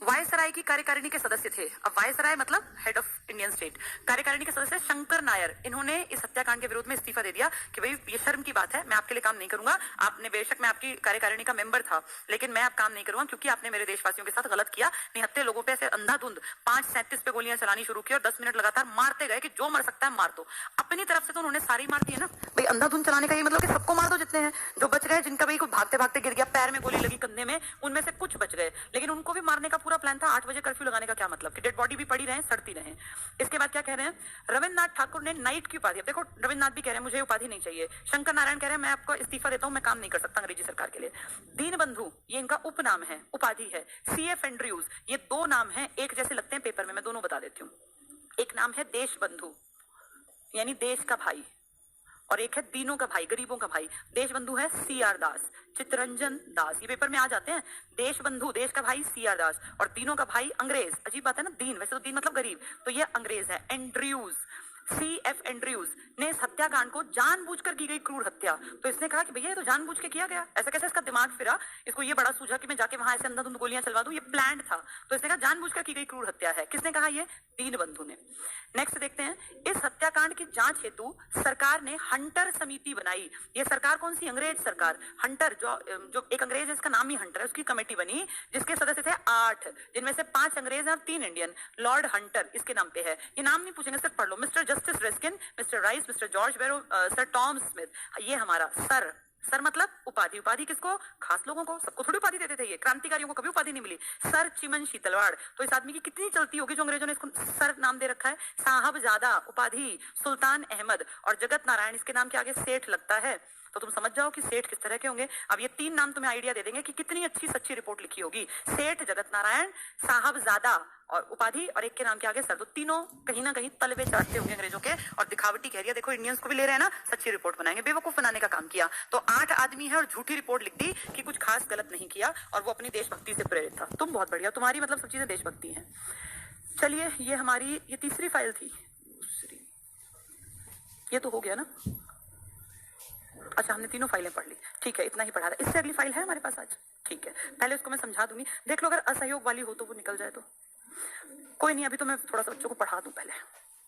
Speaker 1: वायसराय की कार्यकारिणी के सदस्य थे, अब वायसराय मतलब हेड ऑफ इंडियन स्टेट, कार्यकारिणी के सदस्य शंकर नायर, इन्होंने इस हत्याकांड के विरोध में इस्तीफा दे दिया कि भाई ये शर्म की बात है, मैं आपके लिए काम नहीं करूंगा। आपने, बेशक मैं आपकी कार्यकारिणी का मेंबर था, लेकिन मैं अब काम नहीं करूंगा, क्योंकि आपने मेरे देशवासियों के साथ गलत किया। निहत्थे लोगों पे ऐसे अंधाधुंध 5:37 पे गोलियां चलानी शुरू की, और 10 मिनट लगातार मारते गए कि जो मर सकता है मार दो। अपनी तरफ से तो उन्होंने सारी मार दी है ना, ना भाई, अंधाधुंध चलाने का ये मतलब कि सबको मार दो जितने हैं, जो बच गए, जिनका भाई कोई भागते भागते गिर गया, पैर में गोली लगी, कंधे में, उनमें से कुछ बच गए, लेकिन उनको भी मारने का पूरा प्लान था। 8 बजे कर्फ्यू लगाने का क्या मतलब कि डेड बॉडी भी पड़ी रहे, सड़ती रहे। इसके बाद क्या कह रहे हैं, रविन्द्रनाथ ठाकुर ने नाइट की उपाधि, देखो रविन्द्रनाथ भी कह रहे हैं मुझे उपाधि नहीं चाहिए, शंकर नारायण कह रहे हैं मैं आपको इस्तीफा देता हूं, मैं काम नहीं कर सकता अंग्रेजी सरकार के लिए। दीनबंधु ये इनका उपनाम है, उपाधि है। CF एंड्रयूज ये 2 नाम है, एक जैसे लगते हैं पेपर में, मैं दोनों बता देती हूँ। एक नाम है देशबंधु यानी देश का भाई, और एक है दीनों का भाई, गरीबों का भाई। देशबंधु है CR दास, चित्तरंजन दास, ये पेपर में आ जाते हैं। देशबंधु देश का भाई CR दास, और दीनों का भाई अंग्रेज, अजीब बात है ना, दीन, वैसे तो दीन मतलब गरीब, तो ये अंग्रेज है। एंड्रयूज CF एंड्रयूज ने इस हत्याकांड को जानबूझकर की गई क्रूर हत्या, तो इसने कहा कि भैया ये तो जानबूझ के किया गया। ऐसा कैसे इसका दिमाग फिरा, इसको ये बड़ा सूझा कि मैं जाके वहां ऐसे अंधाधुंध गोलियां चलवा दूं, ये प्लान था। तो इसने कहा जानबूझकर की गई क्रूर हत्या है। किसने कहा, ये दीनबंधु ने। नेक्स्ट देखते हैं, इस हत्याकांड की जांच हेतु सरकार ने हंटर समिति बनाई। ये सरकार कौन सी, अंग्रेज सरकार। हंटर जो एक अंग्रेज है, इसका नाम ही हंटर है, उसकी कमेटी बनी जिसके सदस्य थे 8, जिनमें से 5 अंग्रेज और 3 इंडियन। लॉर्ड हंटर इसके नाम पे है, ये नाम नहीं पूछेंगे, सिर्फ पढ़ लो। Mister justice Ruskin, mister Rice, mister George Barrow, sir Tom Smith, ये हमारा सर। सर मतलब उपाधि, उपाधि किसको, खास लोगों को, सबको थोड़ी उपाधि देते थे ये, क्रांतिकारियों को कभी उपाधि नहीं मिली। सर चिमन शीतलवाड़, तो इस आदमी की कितनी चलती होगी जो अंग्रेजों ने इसको सर नाम दे रखा है। साहबजादा उपाधि सुल्तान अहमद, और जगत नारायण इसके नाम के आगे सेठ लगता है, तो तुम समझ जाओ कि सेठ किस तरह के होंगे। अब ये 3 नाम तुम्हें आइडिया दे देंगे कि कितनी अच्छी सच्ची रिपोर्ट लिखी होगी। सेठ, जगत नारायण, साहबजादा और उपाधि, और एक के नाम के आगे सर, तो तीनों कहीं ना कहीं तलवे चाटते होंगे अंग्रेजों के, और दिखावटी कह रही है, देखो इंडियंस को भी ले रहे हैं ना, सच्ची रिपोर्ट बनाएंगे, बेवकूफ बनाने का काम किया। तो 8 आदमी है और झूठी रिपोर्ट लिख दी कि कुछ खास गलत नहीं किया, और वो अपनी देशभक्ति से प्रेरित था। तुम बहुत बढ़िया, तुम्हारी मतलब सब चीजें देशभक्ति है। चलिए, ये हमारी ये तीसरी फाइल थी, ये तो हो गया ना। अच्छा, हमने तीनों फाइलें पढ़ ली, ठीक है, इतना ही पढ़ा था। इससे अगली फाइल है हमारे पास आज, ठीक है, पहले उसको मैं समझा दूंगी, देख लो अगर असहयोग वाली हो तो वो निकल जाए तो कोई नहीं। अभी तो मैं थोड़ा सा बच्चों को पढ़ा दूं पहले,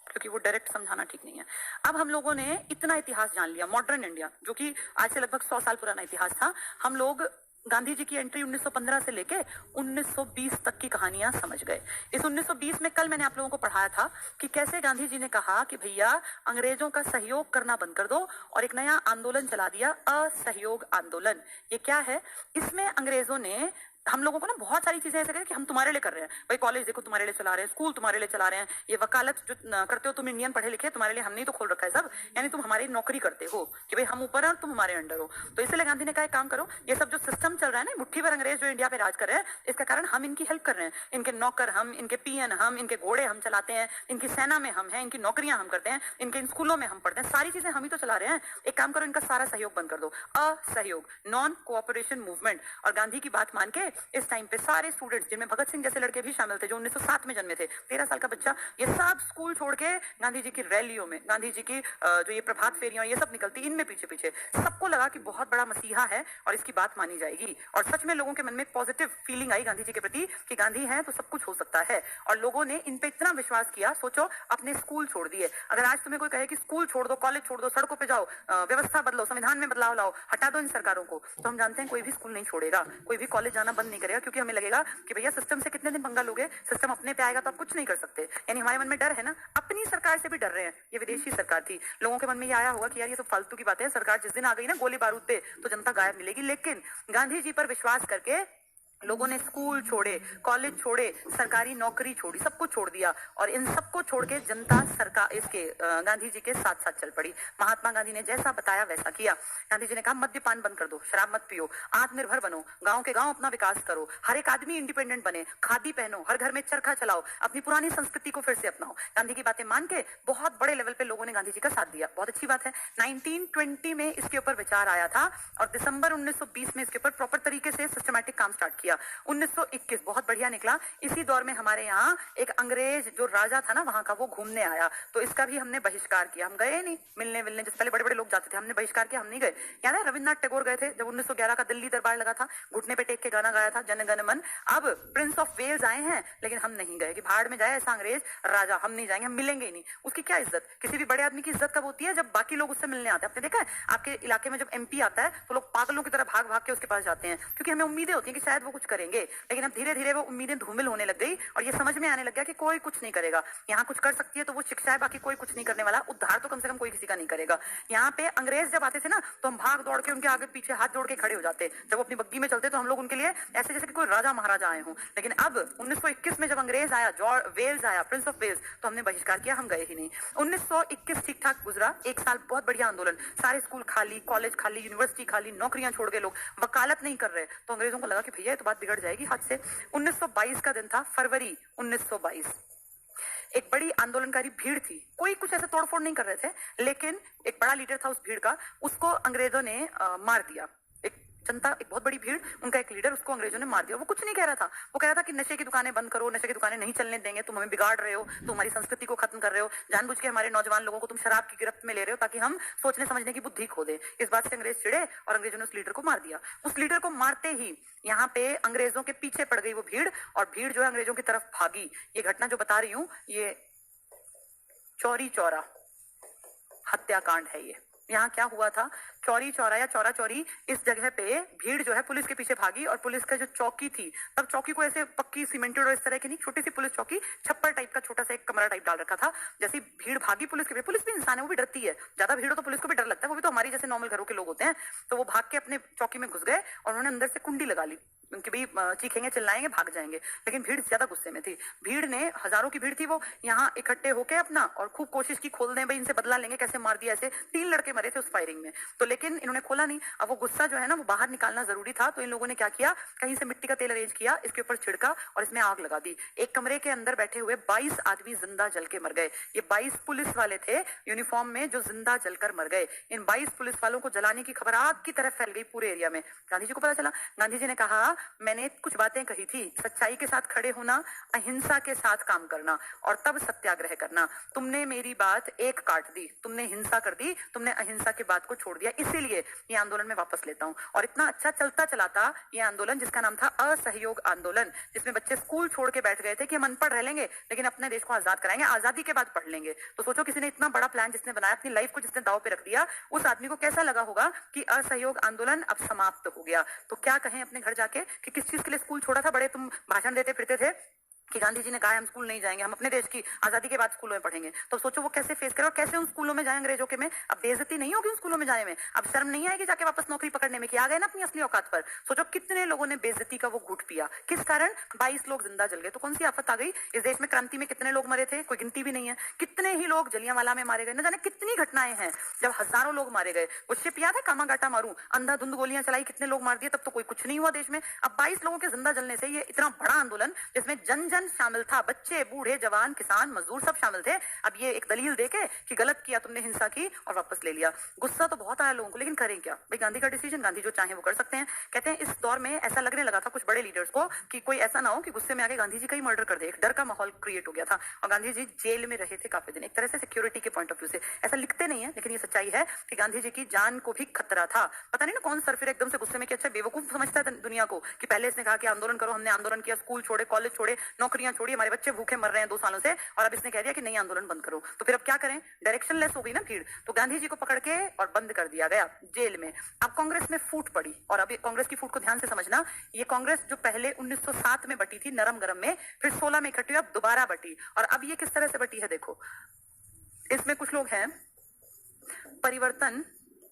Speaker 1: क्योंकि वो डायरेक्ट समझाना ठीक नहीं है। अब हम लोगों ने इतना इतिहास जान लिया, मॉडर्न इंडिया जो कि आज से लगभग 100 साल पुराना इतिहास था। हम लोग गांधी जी की एंट्री 1915 से लेके 1920 तक की कहानियां समझ गए। इस 1920 में कल मैंने आप लोगों को पढ़ाया था कि कैसे गांधी जी ने कहा कि भैया अंग्रेजों का सहयोग करना बंद कर दो, और एक नया आंदोलन चला दिया, असहयोग आंदोलन। ये क्या है, इसमें अंग्रेजों ने हम लोगों को ना बहुत सारी चीजें ऐसे करें कि हम तुम्हारे लिए कर रहे हैं, भाई कॉलेज देखो तुम्हारे लिए चला रहे हैं, स्कूल तुम्हारे लिए चला रहे हैं, ये वकालत जो करते हो तुम इंडियन पढ़े लिखे, तुम्हारे लिए हमने ही तो खोल रखा है सब, यानी तुम हमारी नौकरी करते हो कि भाई हम ऊपर हैं और तुम हमारे अंडर हो। तो इसलिए गांधी ने कहा एक काम करो, ये सब जो सिस्टम चल रहा है ना, मुट्ठी भर अंग्रेज जो इंडिया पे राज कर रहे हैं, इसका कारण हम इनकी हेल्प कर रहे हैं। इनके नौकर हम, इनके पीएन हम, इनके घोड़े हम चलाते हैं, इनकी सेना में हम हैं, इनकी नौकरियां हम करते हैं, इनके इन स्कूलों में हम पढ़ते हैं, सारी चीजें हम ही तो चला रहे हैं। एक काम करो, इनका सारा सहयोग बंद कर दो, असहयोग, नॉन कोऑपरेशन मूवमेंट। और गांधी की बात मान के इस टाइम पे सारे स्टूडेंट्स, जिनमें भगत सिंह जैसे लड़के भी शामिल थे जो 1907 में जन्मे थे, 13 साल का बच्चा, ये सब स्कूल छोड़ के गांधी जी की रैलियों में, गांधी जी की जो ये प्रभात फेरियां ये सब निकलती, इनमें पीछे पीछे सबको लगा कि बहुत बड़ा मसीहा है और इसकी बात मानी जाएगी। और सच में लोगों के मन में पॉजिटिव फीलिंग आई गांधी जी के प्रति कि गांधी है तो सब कुछ हो सकता है, और लोगों ने इन पे इतना विश्वास किया। सोचो, अपने स्कूल छोड़ दिए। अगर आज तुम्हें कोई कहे कि स्कूल छोड़ दो, कॉलेज छोड़ दो, सड़कों पे जाओ, व्यवस्था बदलो, संविधान में बदलाव लाओ, हटा दो इन सरकारों को, तो हम जानते हैं कोई भी स्कूल नहीं छोड़ेगा, कोई भी कॉलेज जाना बंद नहीं करेगा, क्योंकि हमें लगेगा कि भैया सिस्टम से कितने दिन पंगा लोगे, सिस्टम अपने पे आएगा तो आप कुछ नहीं कर सकते। यानी हमारे मन में डर है ना, अपनी सरकार से भी डर रहे हैं। ये विदेशी सरकार थी, लोगों के मन में ये आया होगा कि यार ये तो फालतू की बात है, सरकार जिस दिन आ गई ना गोली बारूद पे तो जनता गायब मिलेगी। लेकिन गांधी जी पर विश्वास करके लोगों ने स्कूल छोड़े, कॉलेज छोड़े, सरकारी नौकरी छोड़ी, सब कुछ छोड़ दिया, और इन सबको छोड़ के जनता सरकार इसके गांधी जी के साथ साथ चल पड़ी। महात्मा गांधी ने जैसा बताया वैसा किया। गांधी जी ने कहा मद्यपान बंद कर दो, शराब मत पियो, आत्मनिर्भर बनो, गांव के गांव अपना विकास करो, हर एक आदमी इंडिपेंडेंट बने, खादी पहनो, हर घर में चरखा चलाओ, अपनी पुरानी संस्कृति को फिर से अपनाओ। गांधी की बातें मान के बहुत बड़े लेवल पे लोगों ने गांधी जी का साथ दिया, बहुत अच्छी बात है। 1920 में इसके ऊपर विचार आया था, और दिसंबर 1920 में इसके ऊपर प्रॉपर तरीके से सिस्टमैटिक काम स्टार्ट किया। 1921 बहुत बढ़िया निकला। इसी दौर में हमारे यहाँ एक अंग्रेज जो राजा था ना वहां का, वो घूमने आया, तो इसका भी हमने बहिष्कार किया। हम गए नहीं मिलने मिलने, जिस पहले बड़े बड़े लोग जाते थे, हमने बहिष्कार किया, हम नहीं गए। याद है रविन्द्रनाथ टैगोर गए थे जब 1911 का दिल्ली दरबार लगा था, घुटने पे टेक के गाना गाया था, जन गण मन। अब प्रिंस ऑफ वेल्स आए हैं, लेकिन हम नहीं गए कि भाड़ में जाए ऐसा अंग्रेज राजा, हम नहीं जाएंगे, हम मिलेंगे ही नहीं। उसकी क्या इज्जत, किसी भी बड़े आदमी की इज्जत कब होती है, जब बाकी लोग उससे मिलने आते हैं। आपने देखा है आपके इलाके में जब MP आता है तो लोग पागलों की तरह भाग भाग के उसके पास जाते हैं, क्योंकि हमें उम्मीदें होती है कि शायद वो कुछ करेंगे, लेकिन अब धीरे धीरे वो उम्मीदें धूमिल होने लग गई और ये समझ में आने लग गया कि कोई कुछ नहीं करेगा। यहाँ कुछ कर सकती है तो वो शिक्षा है, बाकी कोई कुछ नहीं करने वाला। उद्धार तो कम से कम कोई किसी का नहीं करेगा। यहाँ पे अंग्रेज जब आते थे ना तो हम भाग दौड़ के उनके आगे पीछे हाथ जोड़ के खड़े हो जाते। जब वो अपनी बग्गी में चलते तो हम लोग उनके लिए ऐसे जैसे कि कोई राजा महाराजा आए हों। लेकिन अब 1921 में जब अंग्रेज आया, जॉर्ज वेल्स आया, प्रिंस ऑफ वेल्स, तो हमने बहिष्कार किया, हम गए ही नहीं। 1921 ठीक ठाक गुजरा, एक साल बहुत बढ़िया आंदोलन, सारे स्कूल खाली, कॉलेज खाली, यूनिवर्सिटी खाली, नौकरियां छोड़ के लोग वकालत नहीं कर रहे। तो अंग्रेजों को लगा कि भैया ये तो बात बिगड़ जाएगी हाथ से। 1922 का दिन था, फरवरी 1922। एक बड़ी आंदोलनकारी भीड़ थी, कोई कुछ ऐसा तोड़फोड़ नहीं कर रहे थे, लेकिन एक बड़ा लीडर था उस भीड़ का, उसको अंग्रेजों ने मार दिया। जनता, एक बहुत बड़ी भीड़, उनका एक लीडर, उसको अंग्रेजों ने मार दिया। वो कुछ नहीं कह रहा था, वो कह रहा था कि नशे की दुकानें बंद करो, नशे की दुकानें नहीं चलने देंगे, तुम हमें बिगाड़ रहे हो, तुम हमारी संस्कृति को खत्म कर रहे हो, जानबूझ के हमारे नौजवान लोगों को तुम शराब की गिरफ्त में ले रहे हो ताकि हम सोचने समझने की बुद्धि खो दे। इस बात से अंग्रेज चिढ़े और अंग्रेजों ने उस लीडर को मार दिया। उस लीडर को मारते ही यहाँ पे अंग्रेजों के पीछे पड़ गई वो भीड़, और भीड़ जो है अंग्रेजों की तरफ भागी। ये घटना जो बता रही हूँ, ये चौरी चौरा हत्याकांड है। ये यहाँ क्या हुआ था, चौरी चौरा या चौरा चौरी, इस जगह पे भीड़ जो है पुलिस के पीछे भागी, और पुलिस का जो चौकी थी, तब चौकी को ऐसे पक्की सीमेंटेड और इस तरह की नहीं, छोटी सी पुलिस चौकी, छप्पर टाइप का छोटा सा एक कमरा टाइप डाल रखा था। जैसे भीड़ भागी पुलिस के पीछे, पुलिस भी इंसान है, वो भी डरती है, ज्यादा भीड़ हो तो पुलिस को भी डर लगता है, वो भी तो हमारी जैसे नॉर्मल घरों के लोग होते हैं। तो वो भाग के अपने चौकी में घुस गए और उन्होंने अंदर से कुंडी लगा ली, उनकी भी चीखेंगे चिल्लाएंगे भाग जाएंगे। लेकिन भीड़ ज्यादा गुस्से में थी। भीड़ ने, हजारों की भीड़ थी, वो यहाँ इकट्ठे होके अपना और खूब कोशिश की खोल दें, भाई इनसे बदला लेंगे, कैसे मार दिया ऐसे। 3 लड़के मरे थे उस फायरिंग में, तो लेकिन इन्होंने खोला नहीं। अब वो गुस्सा जो है ना, वो बाहर निकालना जरूरी था, तो इन लोगों ने क्या किया, कहीं से मिट्टी का तेल अरेंज किया, इसके ऊपर छिड़का और इसमें आग लगा दी। एक कमरे के अंदर बैठे हुए 22 आदमी जिंदा जल के मर गए। ये 22 पुलिस वाले थे यूनिफॉर्म में जो जिंदा जलकर मर गए। इन 22 पुलिस वालों को जलाने की खबर आग की तरफ फैल गई पूरे एरिया में। गांधी जी को पता चला। गांधी जी ने कहा, मैंने कुछ बातें कही थी, सच्चाई के साथ खड़े होना, अहिंसा के साथ काम करना और तब सत्याग्रह करना। तुमने मेरी बात एक काट दी, तुमने हिंसा कर दी, तुमने अहिंसा की बात को छोड़ दिया, इसीलिए ये आंदोलन में वापस लेता हूं। और इतना अच्छा चलता चलाता ये आंदोलन, जिसका नाम था असहयोग आंदोलन, जिसमें बच्चे स्कूल छोड़ के बैठ गए थे कि हम अनपढ़ रह लेंगे लेकिन अपने देश को आजाद कराएंगे, आजादी के बाद पढ़ लेंगे। तो सोचो, किसी ने इतना बड़ा प्लान जिसने बनाया, अपनी लाइफ को जिसने दांव पे रख दिया, उस आदमी को कैसा लगा होगा कि असहयोग आंदोलन अब समाप्त हो गया। तो क्या कहें अपने घर जाके कि किस चीज के लिए स्कूल छोड़ा था। बड़े तुम भाषण देते फिरते थे कि गांधी जी ने कहा हम स्कूल नहीं जाएंगे, हम अपने देश की आजादी के बाद स्कूलों में पढ़ेंगे। तो सोचो वो कैसे फेस करे और कैसे उन स्कूलों में जाए अंग्रेजों के में। अब बेइज्जती नहीं होगी उन स्कूलों में जाने में, अब शर्म नहीं आएगी जाके वापस नौकरी पकड़ने में कि आ गए ना अपनी असली औकात पर। सोचो कितने लोगों ने बेइज्जती का वो घूंट पिया, किस कारण, 22 लोग जिंदा जल गए। तो कौन सी आफत आ गई इस देश में। क्रांति में कितने लोग मरे थे, कोई गिनती भी नहीं है। कितने ही लोग जलियांवाला में मारे गए, न जाने कितनी घटनाएं हैं जब हजारों लोग मारे गए। वो शिप याद है, कामागाटा मारू, अंधाधुंध गोलियां चलाई, कितने लोग मार दिए, तब तो कोई कुछ नहीं हुआ देश में। अब 22 लोगों के जिंदा जलने से ये इतना बड़ा आंदोलन, जिसमें जन जन शामिल था, बच्चे, बूढ़े, जवान, किसान, मजदूर, सब शामिल थे। अब ये एक दलील देके कि गलत किया तुमने, हिंसा की, और वापस ले लिया। गुस्सा तो बहुत आया लोगों को, लेकिन करें क्या भाई, गांधी का डिसीजन, गांधी जो चाहे वो कर सकते हैं। कहते हैं इस दौर में ऐसा लगने लगा था कुछ बड़े लीडर्स को कि कोई ऐसा ना हो कि गुस्से में आके गांधी जी का ही मर्डर कर दे। एक डर का माहौल क्रिएट हो गया था और गांधी जी जेल में रहे थे काफी दिन, एक तरह से सिक्योरिटी के पॉइंट ऑफ व्यू से। ऐसा लिखते नहीं है लेकिन ये सच्चाई है कि गांधी जी की जान को भी खतरा था। पता नहीं ना कौन सर फिर एकदम से गुस्से में कि अच्छा बेवकूफ समझता है दुनिया को कि पहले इसने कहा कि आंदोलन करो, हमने आंदोलन किया, स्कूल छोड़े, कॉलेज छोड़े, नौकरियां छोड़ी, हमारे बच्चे भूखे मर रहे हैं 2 सालों से, और अब इसने कह दिया कि नहीं आंदोलन बंद करो। तो फिर अब क्या करें, डायरेक्शन लेस हो गई ना भीड़। तो गांधी जी को पकड़ के और बंद कर दिया गया जेल में। अब कांग्रेस में फूट पड़ी, और अब कांग्रेस की फूट को ध्यान से समझना। ये कांग्रेस जो पहले 1907 में बटी थी नरम गरम में, फिर 16 में इकट्ठी हुई, अब दोबारा बटी। और अब ये किस तरह से बटी है देखो, इसमें कुछ लोग हैं परिवर्तन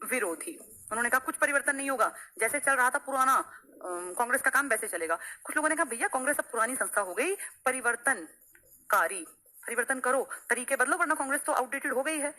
Speaker 1: विरोधी, उन्होंने कहा कुछ परिवर्तन नहीं होगा, जैसे चल रहा था पुराना कांग्रेस का काम वैसे चलेगा। कुछ लोगों ने कहा भैया कांग्रेस अब पुरानी संस्था हो गई, परिवर्तनकारी, परिवर्तन करो, तरीके बदलो, वरना कांग्रेस तो आउटडेटेड हो गई है।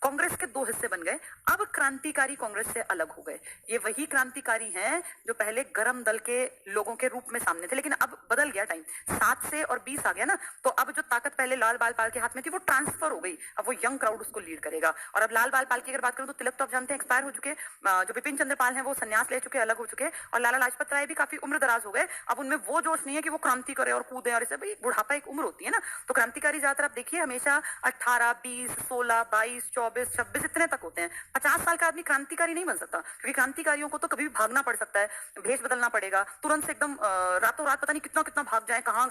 Speaker 1: कांग्रेस के 2 हिस्से बन गए, अब क्रांतिकारी कांग्रेस से अलग हो गए। ये वही क्रांतिकारी हैं जो पहले गरम दल के लोगों के रूप में सामने थे, लेकिन अब बदल गया टाइम, 7 से और 20 आ गया ना, तो अब जो ताकत पहले लाल बाल पाल के हाथ में थी वो ट्रांसफर हो गई। अब वो यंग क्राउड उसको लीड करेगा। और अब लाल बाल पाल की अगर बात करूं तो तिलक तो आप जानते हैं एक्सपायर हो चुके, जो बिपिन चंद्र पाल हैं वो संन्यास ले चुके, अलग हो चुके, और लाला लाजपत राय भी काफी उम्र दराज हो गए। अब उनमें वो जोश नहीं है कि वो क्रांति करे और कूदे, और इसे बुढ़ापा एक उम्र होती है ना। तो क्रांतिकारी ज्यादातर आप देखिए हमेशा 18, 20, 16, 22, 24 24, 26 इतने तक होते हैं। 50 साल का आदमी क्रांतिकारी नहीं बन सकता, क्योंकि क्रांतिकारियों को तो कभी भी भागना पड़ सकता है, भेष बदलना पड़ेगा, तुरंत से एकदम रातों रात पता नहीं कितना कितना भाग जाए, कहाँ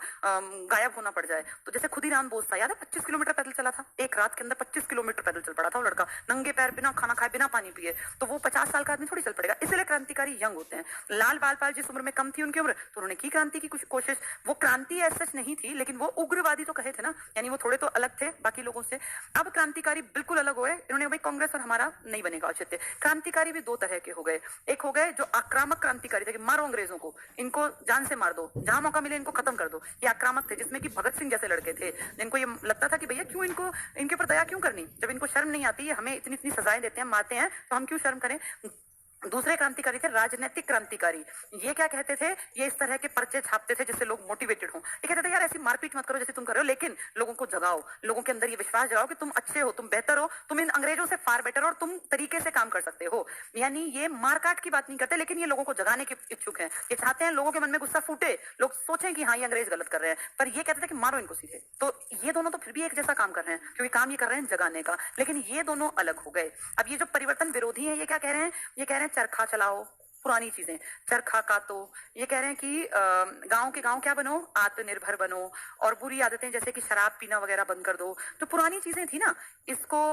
Speaker 1: गायब होना पड़ जाए। तो जैसे खुदीराम बोस था, याद है 25 किलोमीटर पैदल चला था, एक रात के अंदर 25 किलोमीटर पैदल चल पड़ा था वो लड़का, नंगे पैर, बिना खाना खाए, बिना पानी पिए। तो वो 50 साल का आदमी थोड़ी चल पड़ेगा, इसलिए क्रांतिकारी यंग होते हैं। लाल बाल जिस उम्र में कम थी उनकी उम्र, तो उन्होंने की क्रांति की कुछ कोशिश। वो क्रांति ऐसा नहीं थी, लेकिन वो उग्रवादी तो कहे थे ना, यानी वो थोड़े तो अलग थे बाकी लोगों से। अब क्रांतिकारी बिल्कुल अलग हो गए इन्होंने, भाई कांग्रेस और हमारा नहीं बनेगा औचित्य। क्रांतिकारी भी दो तरह के हो गए, एक हो गए जो आक्रामक क्रांतिकारी थे कि मारो अंग्रेजों को, इनको जान से मार दो, जहां मौका मिले इनको खत्म कर दो, ये आक्रामक थे, जिसमें कि भगत सिंह जैसे लड़के थे, जिनको ये लगता था कि भैया क्यों इनको, इनके ऊपर दया क्यों करनी, जब इनको शर्म नहीं आती है, हमें इतनी इतनी सजाएं देते हैं, मारते हैं, तो हम क्यों शर्म करें। दूसरे क्रांतिकारी थे राजनीतिक क्रांतिकारी। ये क्या कहते थे, ये इस तरह के पर्चे छापते थे जिससे लोग मोटिवेटेड हों। ये कहते थे यार ऐसी मारपीट मत करो जैसे तुम कर रहे हो, लेकिन लोगों को जगाओ, लोगों के अंदर ये विश्वास जगाओ कि तुम अच्छे हो, तुम बेहतर हो, तुम इन अंग्रेजों से फार बेटर हो और तुम तरीके से काम कर सकते हो। यानी ये मारकाट की बात नहीं करते, लेकिन ये लोगों को जगाने के इच्छुक हैं। ये चाहते हैं लोगों के मन में गुस्सा फूटे, लोग सोचें कि हाँ ये अंग्रेज गलत कर रहे हैं, पर ये कहते थे कि मारो इनको सीधे। तो ये दोनों तो फिर भी एक जैसा काम कर रहे हैं, क्योंकि काम ये कर रहे हैं जगाने का, लेकिन ये दोनों अलग हो गए। अब ये जो परिवर्तन विरोधी है, ये क्या कह रहे हैं, ये कह रहे हैं चरखा चलाओ, पुरानी चीजें, चरखा काटो। ये कह रहे हैं कि गांव के गांव क्या बनो, आत्मनिर्भर बनो, और बुरी आदतें जैसे कि शराब पीना वगैरह बंद कर दो। तो पुरानी चीजें थी ना, इसको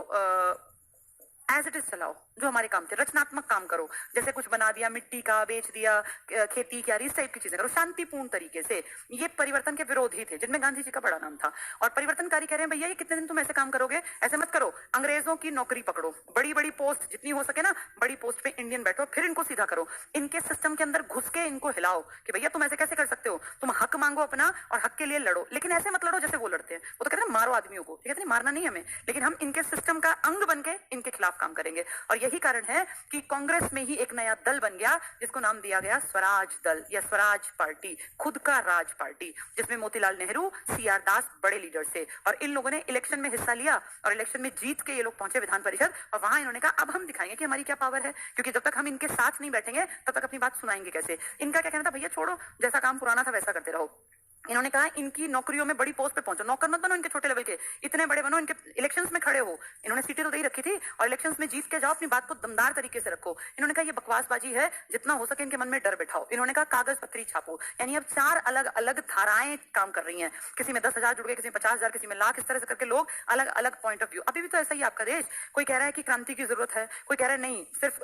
Speaker 1: एज इट इज चलाओ, जो हमारे काम थे, रचनात्मक काम करो, जैसे कुछ बना दिया, मिट्टी का बेच दिया, खेती क्या, इस टाइप की चीजें करो शांतिपूर्ण तरीके से। ये परिवर्तन के विरोधी थे, जिनमें गांधी जी का बड़ा नाम था। और परिवर्तनकारी कह रहे हैं भैया ये कितने दिन तुम ऐसे काम करोगे, ऐसे मत करो, अंग्रेजों की नौकरी पकड़ो, बड़ी बड़ी पोस्ट जितनी हो सके ना, बड़ी पोस्ट पे इंडियन बैठो, फिर इनको सीधा करो, इनके सिस्टम के अंदर घुस के इनको हिलाओ कि भैया तुम ऐसे कैसे कर सकते हो, तुम हक मांगो अपना और हक के लिए लड़ो, लेकिन ऐसे मत लड़ो जैसे वो लड़ते हैं। वो तो कहते हैं मारो आदमियों को, कहते हैं मारना नहीं हमें, लेकिन हम इनके सिस्टम का अंग बन के इनके खिलाफ काम करेंगे। और यही कारण है कि कांग्रेस में ही एक नया दल बन गया जिसको नाम दिया गया स्वराज दल या स्वराज पार्टी, खुद का राज पार्टी, जिसमें मोतीलाल नेहरू, सीआर दास बड़े लीडर थे। और इन लोगों ने इलेक्शन में हिस्सा लिया और इलेक्शन में जीत के ये लोग पहुंचे विधान परिषद, और वहां इन्होंने कहा अब हम दिखाएंगे कि हमारी क्या पावर है, क्योंकि जब तक हम इनके साथ नहीं बैठेंगे तब तक अपनी बात सुनाएंगे कैसे। इनका क्या कहना था, भैया छोड़ो, जैसा काम पुराना था वैसा करते रहो। इन्होंने कहा इनकी नौकरियों में बड़ी पोस्ट पे पहुंचो, नौकर मत बनो इनके छोटे लेवल के, इतने बड़े बनो, इनके इलेक्शंस में खड़े हो। इन्होंने सीटें तो दे ही रखी थी और इलेक्शंस में जीत के जाओ, अपनी बात को दमदार तरीके से रखो। इन्होंने कहा ये बकवासबाजी है, जितना हो सके इनके मन में डर बैठाओ। इन्होंने कहा कागज पत्री छापो, यानी अब 4 अलग अलग धाराएं काम कर रही हैं, किसी में 10,000 जुड़ गए, किसी में 50,000, किसी में लाख, इस तरह से करके लोग अलग अलग पॉइंट ऑफ व्यू। अभी भी तो ऐसा ही आपका देश, कोई कह रहा है कि क्रांति की जरूरत है, कोई कह रहा है नहीं सिर्फ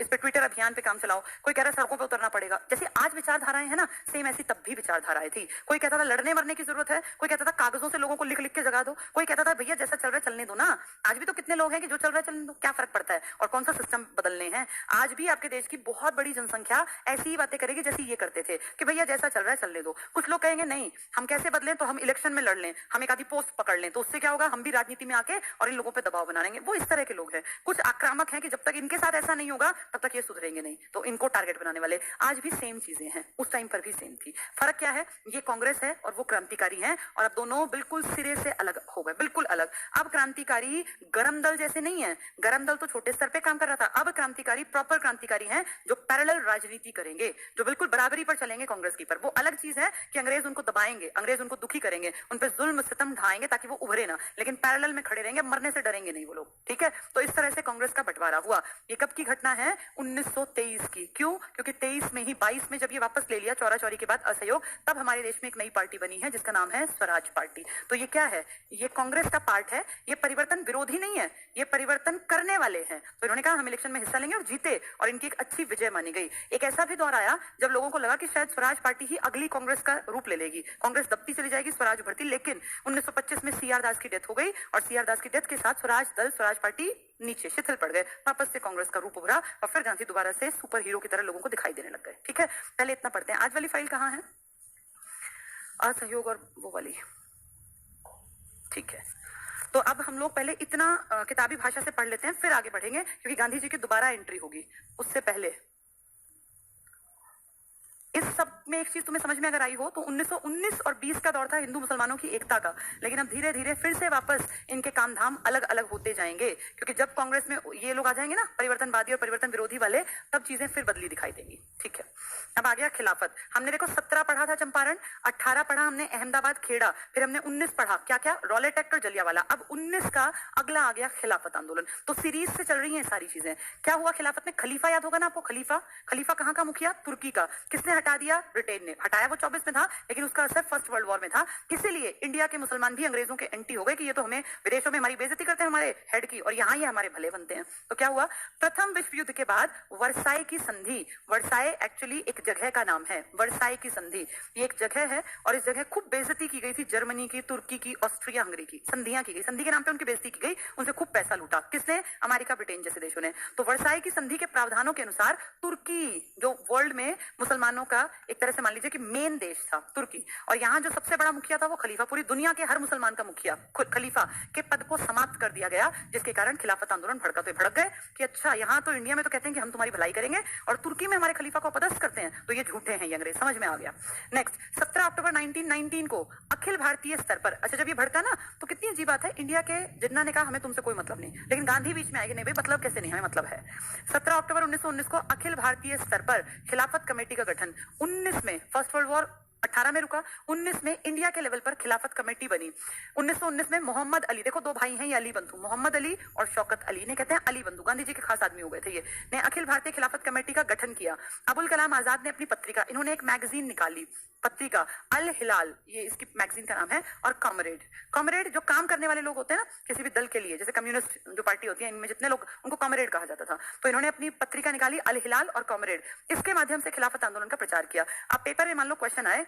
Speaker 1: इस पे ट्विटर अभियान पे काम चलाओ, कोई कह रहा है सड़कों पर उतरना पड़ेगा। जैसे आज विचारधाराएं है ना, सेम ऐसी तब भी विचारधाराएं थी। कोई कहता था लड़ने मरने की जरूरत है, कोई कहता था कागजों से लोगों को लिख लिख के जगा दो, कोई कहता था भैया जैसा चल रहा है चलने दो ना। आज भी तो कितने लोग हैं कि जो चल रहा है चलने दो, क्या फर्क पड़ता है, और कौन सा सिस्टम बदलने हैं। आज भी आपके देश की बहुत बड़ी जनसंख्या ऐसी ही बातें करेगी जैसी ये करते थे कि भैया जैसा चल रहा है चलने दो। कुछ लोग कहेंगे नहीं हम कैसे बदलें, तो हम इलेक्शन में लड़ लें, हम एक आधी पोस्ट पकड़ लें, तो उससे क्या होगा, हम भी राजनीति में आके और इन लोगों पर दबाव बना लेंगे। वो इस तरह के लोग हैं, कुछ आक्रामक हैं कि जब तक इनके साथ ऐसा नहीं होगा तब तक ये सुधरेंगे नहीं, तो इनको टारगेट बनाने वाले। आज भी सेम चीजें हैं, उस टाइम पर भी सेम थी। फर्क क्या है, ये कांग्रेस है और वो क्रांतिकारी हैं, और अब दोनों बिल्कुल सिरे से अलग हो गए, बिल्कुल अलग। अब क्रांतिकारी गरम दल जैसे नहीं है, गरम दल तो छोटे स्तर पे काम कर रहा था, अब क्रांतिकारी प्रॉपर क्रांतिकारी हैं जो पैरेलल राजनीति करेंगे, जो बिल्कुल बराबरी पर चलेंगे कांग्रेस की। पर वो अलग चीज है कि अंग्रेज उनको दबाएंगे, अंग्रेज उनको दुखी करेंगे, उन पर जुल्म सितम ढाएंगे ताकि वो उभरे ना, लेकिन पैरेलल में खड़े रहेंगे, मरने से डरेंगे नहीं वो लोग, ठीक है। तो इस तरह से कांग्रेस का बंटवारा हुआ। ये कब की घटना है, 1923 की। क्यों, क्योंकि 23 में ही 22 में जब ये वापस ले लिया चौरा चौरी के बाद असहयोग, तब हमारे देश में एक नई पार्टी बनी है जिसका नाम है स्वराज पार्टी। तो ये क्या है, ये कांग्रेस का पार्ट है, ये परिवर्तन विरोधी नहीं है, ये परिवर्तन करने वाले हैं। तो इन्होंने कहा हम इलेक्शन में हिस्सा लेंगे और जीते, और इनकी एक अच्छी विजय मानी गई। एक ऐसा भी दौर आया जब लोगों को लगा कि शायद स्वराज पार्टी ही अगली कांग्रेस का रूप ले लेगी, कांग्रेस दबती चली जाएगी, स्वराज उभरती, लेकिन 1925 में सीआर दास की डेथ हो गई, और सीआर दास की डेथ के साथ स्वराज दल, स्वराज पार्टी नीचे शिथिल पड़ गए, वापस से कांग्रेस का रूप उभरा, और फिर गांधी दोबारा से सुपर हीरो की तरह लोगों को दिखाई देने लग गए, ठीक है। पहले इतना पढ़ते हैं। आज वाली फाइल कहाँ है, असहयोग और वो वाली, ठीक है। तो अब हम लोग पहले इतना किताबी भाषा से पढ़ लेते हैं, फिर आगे बढ़ेंगे, क्योंकि गांधी जी की दोबारा एंट्री होगी। उससे पहले इस सब में एक चीज तुम्हें समझ में अगर आई हो तो 1919 और 20 का दौर था हिंदू मुसलमानों की एकता का, लेकिन अब धीरे धीरे फिर से वापस इनके काम धाम अलग अलग होते जाएंगे, क्योंकि जब कांग्रेस में ये लोग आ जाएंगे ना, परिवर्तनवादी और परिवर्तन विरोधी वाले, तब चीजें फिर बदली दिखाई देंगी। ठीक है, अब आ गया खिलाफत। हमने देखो 17 पढ़ा था चंपारण, 18 पढ़ा हमने अहमदाबाद खेड़ा, फिर हमने 19 पढ़ा क्या क्या, रॉलेट एक्ट और जलियांवाला। अब 19 का अगला आ गया खिलाफत आंदोलन। तो सीरीज से चल रही हैं सारी चीजें। क्या हुआ खिलाफत में? खलीफा याद होगा ना आपको, खलीफा। खलीफा कहाँ का मुखिया? तुर्की का। किसने हटा दिया? ब्रिटेन ने हटाया। वो 24 में था, लेकिन उसका असर फर्स्ट वर्ल्ड वॉर में था। इसीलिए इंडिया के मुसलमान भी अंग्रेजों के एंटी हो गए कि ये तो हमें विदेशों में हमारी बेइज्जती करते हैं हमारे हेड की, और यहाँ ये हमारे भले बनते हैं। तो क्या हुआ? प्रथम विश्व युद्ध के बाद वर्साई की संधि, वर्साई एक्चुअली एक जगह का नाम है, वर्साई की संधि ये एक जगह है, और इस जगह खूब बेइज्जती की गई थी जर्मनी की, तुर्की की, ऑस्ट्रिया हंगरी की। संधियां की गई, संधि के नाम पे उनकी बेइज्जती की गई, उनसे खूब पैसा लूटा। किसने? अमेरिका, ब्रिटेन जैसे देशों ने। तो वर्साई की संधि के प्रावधानों के अनुसार तुर्की, जो वर्ल्ड में मुसलमानों का एक तरह से मान लीजिए कि मेन देश था, तुर्की, और यहाँ जो सबसे बड़ा मुखिया था वो खलीफा, पूरी दुनिया के हर मुसलमान का मुखिया खलीफा के पद को समाप्त कर दिया गया, जिसके कारण खिलाफत आंदोलन भड़का। तो भड़क गए कि अच्छा, यहाँ तो इंडिया में तो कहते हैं कि हम तुम्हारी भलाई करेंगे, और तुर्की में हमारे खलीफा को अपदस्थ करते हैं, तो ये झूठे हैं ये अंग्रेज। समझ में आ गया। नेक्स्ट, 17 अक्टूबर 1919 को अखिल भारतीय स्तर पर, अच्छा जब ये भड़का ना तो कितनी अजीब बात है, इंडिया के जिन्ना ने कहा हमें तुमसे कोई मतलब नहीं, लेकिन गांधी बीच में आएगी, नहीं भाई मतलब कैसे नहीं, हमें मतलब है। 17 अक्टूबर 1919 को अखिल भारतीय स्तर पर खिलाफत कमेटी का गठन। 19 में फर्स्ट वर्ल्ड वॉर 18 में रुका, 19 में इंडिया के लेवल पर खिलाफत कमेटी बनी। 1919 में मोहम्मद अली, देखो दो भाई हैं ये अली बंधु, मोहम्मद अली और शौकत अली, ने कहते हैं अली बंधु, गांधी जी के खास आदमी हो गए थे ये, ने अखिल भारतीय खिलाफत कमेटी का गठन किया। अबुल कलाम आजाद ने अपनी पत्रिका, इन्होंने एक मैगजीन निकाली, पत्रिका अल हिलाल, ये इसकी मैगजीन का नाम है, और कॉमरेड। कॉमरेड जो काम करने वाले लोग होते हैं ना किसी भी दल के लिए, जैसे कम्युनिस्ट जो पार्टी होती है, इनमें जितने लोग, उनको कॉमरेड कहा जाता था। तो इन्होंने अपनी पत्रिका निकाली अल हिलाल और कॉमरेड, इसके माध्यम से खिलाफत आंदोलन का प्रचार किया। अब पेपर में मान लो क्वेश्चन आए,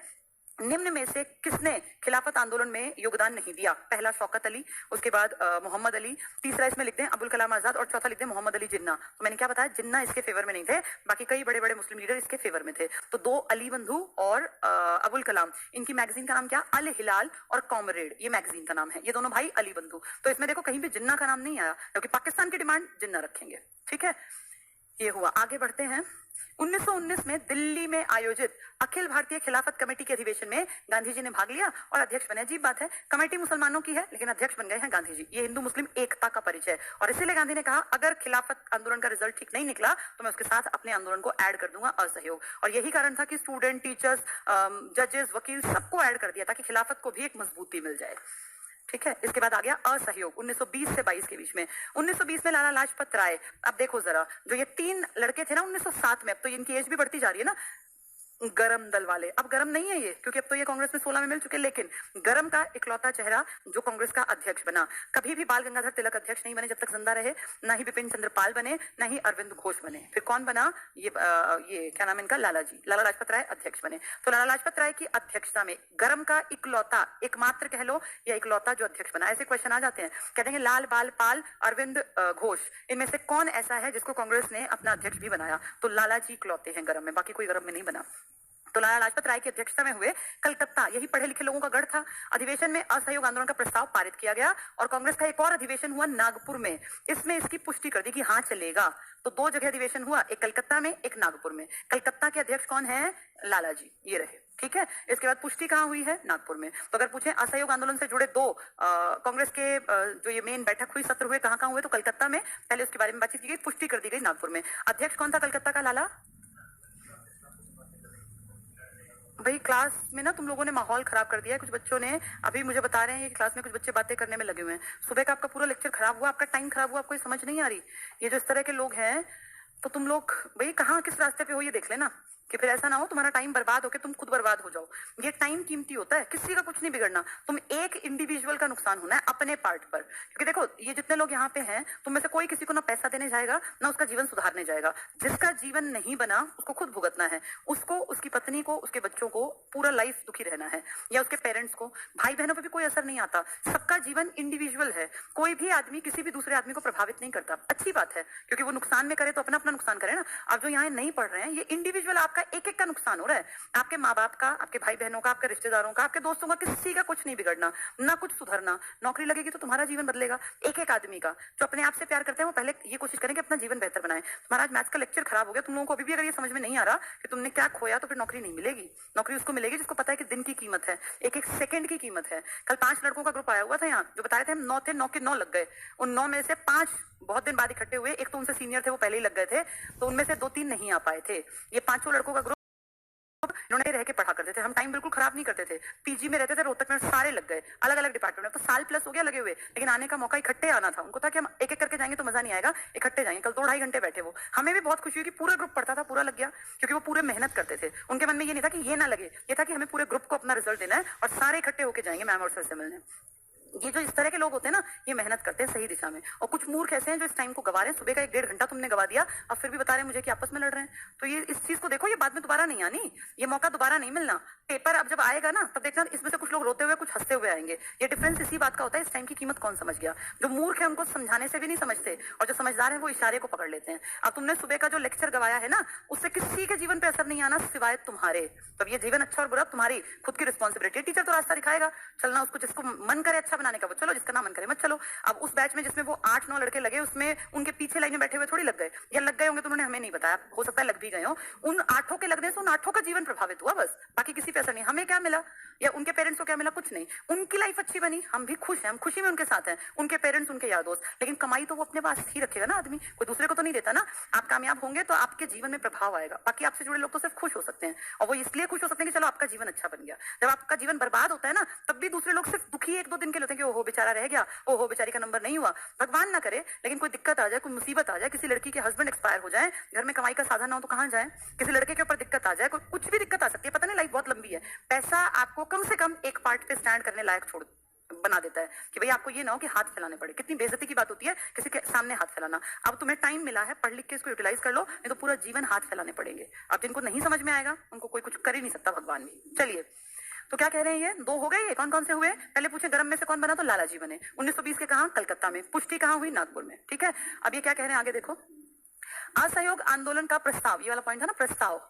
Speaker 1: निम्न में से किसने खिलाफत आंदोलन में योगदान नहीं दिया? पहला शौकत अली, उसके बाद मोहम्मद अली, तीसरा इसमें लिखते हैं अबुल कलाम आजाद, और चौथा लिखते हैं मोहम्मद अली जिन्ना। तो मैंने क्या बताया, जिन्ना इसके फेवर में नहीं थे, बाकी कई बड़े बड़े मुस्लिम लीडर इसके फेवर में थे। तो दो अली बंधु और अबुल कलाम, इनकी मैगजीन का नाम क्या? अल हिलाल और कॉमरेड, ये मैगजीन का नाम है। ये दोनों भाई अली बंधु। तो इसमें देखो कहीं भी जिन्ना का नाम नहीं आया, क्योंकि पाकिस्तान की डिमांड जिन्ना रखेंगे। ठीक है, ये हुआ। आगे बढ़ते हैं। 1919 में दिल्ली में आयोजित अखिल भारतीय खिलाफत कमेटी के अधिवेशन में गांधी जी ने भाग लिया और अध्यक्ष बने। अजीब बात है, कमेटी मुसलमानों की है लेकिन अध्यक्ष बन गए हैं गांधी जी। ये हिंदू मुस्लिम एकता का परिचय, और इसीलिए गांधी ने कहा अगर खिलाफत आंदोलन का रिजल्ट ठीक नहीं निकला तो मैं उसके साथ अपने आंदोलन को ऐड कर दूंगा असहयोग। और यही कारण था कि स्टूडेंट, टीचर्स, जजेस, वकील सबको ऐड कर दिया ताकि खिलाफत को भी एक मजबूती मिल जाए। ठीक है, इसके बाद आ गया असहयोग 1920 से 22 के बीच में। 1920 में लाला लाजपत राय, अब देखो जरा, जो ये तीन लड़के थे ना 1907 में, अब तो इनकी एज भी बढ़ती जा रही है ना, गरम दल वाले, अब गरम नहीं है ये क्योंकि अब तो ये कांग्रेस में 16 में मिल चुके, लेकिन गरम का इकलौता चेहरा जो कांग्रेस का अध्यक्ष बना। कभी भी बाल गंगाधर तिलक अध्यक्ष नहीं बने जब तक जिंदा रहे, ना ही बिपिन चंद्र पाल बने, ना ही अरविंद घोष बने। फिर कौन बना? ये क्या नाम इनका, लाला जी, लाला लाजपत राय अध्यक्ष बने। तो लाला लाजपत राय की अध्यक्षता में गरम का इकलौता, एकमात्र कह लो या इकलौता जो अध्यक्ष बना। ऐसे क्वेश्चन आ जाते हैं, कहते हैं लाल बाल पाल, अरविंद घोष, इनमें से कौन ऐसा है जिसको कांग्रेस ने अपना अध्यक्ष भी बनाया? तो लाला जी इकलौते हैं गरम में, बाकी कोई गरम में नहीं बना। तो लाला लाजपत राय की अध्यक्षता में हुए कलकत्ता, यही पढ़े लिखे लोगों का गढ़ था, अधिवेशन में असहयोग आंदोलन का प्रस्ताव पारित किया गया। और कांग्रेस का एक और अधिवेशन हुआ नागपुर में, इसमें इसकी पुष्टि कर दी कि हाँ चलेगा। तो दो जगह अधिवेशन हुआ, एक कलकत्ता में, एक नागपुर में। कलकत्ता के अध्यक्ष कौन है? लाला जी, ये रहे। ठीक है, इसके बाद पुष्टि कहाँ हुई है? नागपुर में। तो अगर पूछे असहयोग आंदोलन से जुड़े दो कांग्रेस के जो ये मेन बैठक हुई, सत्र हुए, कहाँ हुए? तो कलकत्ता में, पहले उसके बारे में बातचीत की गई, पुष्टि कर दी गई नागपुर में। अध्यक्ष कौन था कलकत्ता का? लाला। भाई क्लास में ना तुम लोगों ने माहौल खराब कर दिया है, कुछ बच्चों ने अभी मुझे बता रहे हैं कि क्लास में कुछ बच्चे बातें करने में लगे हुए हैं। सुबह का आपका पूरा लेक्चर खराब हुआ, आपका टाइम खराब हुआ, आपको समझ नहीं आ रही। ये जो इस तरह के लोग हैं, तो तुम लोग भाई कहाँ किस रास्ते पे हो ये देख लेना, कि फिर ऐसा ना हो तुम्हारा टाइम बर्बाद होके तुम खुद बर्बाद हो जाओ। ये टाइम कीमती होता है, किसी का कुछ नहीं बिगड़ना, तुम एक इंडिविजुअल का नुकसान होना है अपने पार्ट पर। क्योंकि देखो ये जितने लोग यहाँ पे हैं, तुम में से कोई किसी को ना पैसा देने जाएगा ना उसका जीवन सुधारने जाएगा। जिसका जीवन नहीं बना उसको खुद भुगतना है, उसको, उसकी पत्नी को, उसके बच्चों को पूरा लाइफ दुखी रहना है, या उसके पेरेंट्स को, भाई बहनों पर भी कोई असर नहीं आता। सबका जीवन इंडिविजुअल है, कोई भी आदमी किसी भी दूसरे आदमी को प्रभावित नहीं करता। अच्छी बात है, क्योंकि वो नुकसान में करे तो अपना अपना नुकसान करे ना। अब जो यहाँ नहीं पढ़ रहे हैं ये इंडिविजुअल आप आपका एक एक का नुकसान हो रहा है। आपके माँ बाप का, आपके भाई बहनों का, आपके रिश्तेदारों का, आपके दोस्तों का, किसी का कुछ नहीं बिगड़ना, ना कुछ सुधरना। नौकरी लगेगी तो तुम्हारा जीवन बदलेगा। एक एक आदमी का जो अपने आप से प्यार करते हैं वो पहले ये कोशिश करें कि अपना जीवन बेहतर बनाए। तुम्हारा आज मैथ्स का लेक्चर खराब हो गया, तुम लोगों को अभी भी अगर ये समझ में नहीं आ रहा कि तुमने क्या खोया तो फिर नौकरी नहीं मिलेगी। नौकरी उसको मिलेगी जिसको पता है कि दिन की कीमत है, एक एक सेकंड की कीमत है। कल 5 लड़कों का ग्रुप आया हुआ था यहाँ, जो बता रहे थे हम 9 थे, 9 के 9 लग गए। उन 9 में से 5 बहुत दिन बाद इकट्ठे हुए। एक तो उनसे सीनियर थे, वो पहले ही लग गए थे, तो उनमें से 2-3 नहीं आ पाए थे। ये 5 लड़कों का ग्रुप इन्होंने रह के पढ़ा करते थे। हम टाइम बिल्कुल खराब नहीं करते थे। पीजी में रहते थे, रोहतक में सारे लग गए, अलग अलग डिपार्टमेंट में। तो साल प्लस हो गया लगे हुए, लेकिन आने का मौका इकट्ठे आना था। उनको था कि हम एक एक करके जाएंगे तो मजा नहीं आएगा, इकट्ठे जाएंगे। कल 2-2.5 घंटे बैठे वो। हमें भी बहुत खुशी हुई कि पूरा ग्रुप पढ़ता था, पूरा लग गया, क्योंकि वो पूरे मेहनत करते थे। उनके मन में ये नहीं था कि ये ना लगे, ये था कि हमें पूरे ग्रुप को अपना रिजल्ट देना है और सारे इकट्ठे होकर जाएंगे मैम और सर से मिलने। ये जो इस तरह के लोग होते हैं ना, ये मेहनत करते हैं सही दिशा में। और कुछ मूर्ख ऐसे हैं जो इस टाइम को गवा रहे हैं। सुबह का 1-1.5 घंटा तुमने गवा दिया, अब फिर भी बता रहे हैं मुझे कि आपस में लड़ रहे हैं। तो ये इस चीज को देखो, ये बाद में दोबारा नहीं आनी, ये मौका दोबारा नहीं मिलना। पेपर अब जब आएगा ना, तब देखना इसमें से कुछ लोग रोते हुए, कुछ हंसते हुए आएंगे। ये डिफरेंस इसी बात का होता है, इस टाइम की कीमत कौन समझ गया। जो मूर्ख है उनको समझाने से भी नहीं समझते, और जो समझदार है वो इशारे को पकड़ लेते हैं। अब तुमने सुबह का जो लेक्चर गवाया है ना, उससे किसी के जीवन पे असर नहीं आना सिवाय तुम्हारे। तब ये जीवन अच्छा और बुरा तुम्हारी खुद की रिस्पॉन्सिबिलिटी। टीचर तो रास्ता दिखाएगा, चलना उसको, जिसको मन करे अच्छा बनाने का वो चलो, जिसका मन करे मत चलो। अब उस बैच में जिसमें वो 8-9 लड़के लगे, उसमें उनके पीछे लाइन में बैठे हुए थोड़ी लग गए, या लग गए होंगे तो उन्होंने हमें नहीं बताया, हो सकता है लग भी गए हो। उन 8 के लगने से उन 8 का जीवन प्रभावित हुआ, बस, बाकी किसी पे असर नहीं। हमें क्या मिला या उनके पेरेंट्स को क्या मिला, कुछ नहीं। उनकी लाइफ अच्छी बनी, हम भी खुश हैं, हम खुशी में उनके साथ हैं, उनके पेरेंट्स, उनके यार दोस्त। लेकिन कमाई तो वो अपने पास ही रखेगा ना आदमी, कोई दूसरे को तो नहीं देता ना। आप कामयाब होंगे तो आपके जीवन में प्रभाव आएगा, बाकी आपसे जुड़े लोग तो सिर्फ खुश हो सकते हैं, और वो इसलिए खुश हो सकते हैं कि चलो आपका जीवन अच्छा बन गया। जब आपका जीवन बर्बाद होता है ना, तब भी दूसरे लोग सिर्फ दुखी 1-2 दिन के लिए होते हैं कि ओहो बेचारा रह गया, ओहो बेचारी का नंबर नहीं हुआ। भगवान ना करे, लेकिन कोई दिक्कत आ जाए, कोई मुसीबत आ जाए, किसी लड़की के हस्बैंड एक्सपायर हो जाए, घर में कमाई का साधन ना हो तो कहां जाए, किसी लड़के के ऊपर दिक्कत आ जाए, कुछ भी दिक्कत आ सकती है। पता नहीं, लाइफ बहुत लंबी है। पैसा आपको कम से कम एक पार्ट पे स्टैंड करने लायक छोड़ बना देता है कि भाई आपको ये ना हो कि हाथ फैलाने पड़े। कितनी बेइज्जती की बात होती है किसी के सामने हाथ फैलाना। अब तुम्हें टाइम मिला है, पढ़ लिख के इसको यूटिलाइज कर लो, नहीं तो पूरा जीवन हाथ फैलाने पड़ेंगे। अब जिनको नहीं समझ में आएगा उनको कोई कुछ कर ही नहीं सकता, भगवान भी। चलिए, तो क्या कह रहे हैं, ये 2 हो गए। ये कौन कौन से हुए, पहले पूछे गरम में से कौन बना, तो लालाजी बने। 1920 के कहा, कलकत्ता में। पुष्टि कहां हुई, नागपुर में। ठीक है, अब ये क्या कह रहे हैं आगे देखो। असहयोग आंदोलन का प्रस्ताव, ये वाला पॉइंट है ना, प्रस्ताव,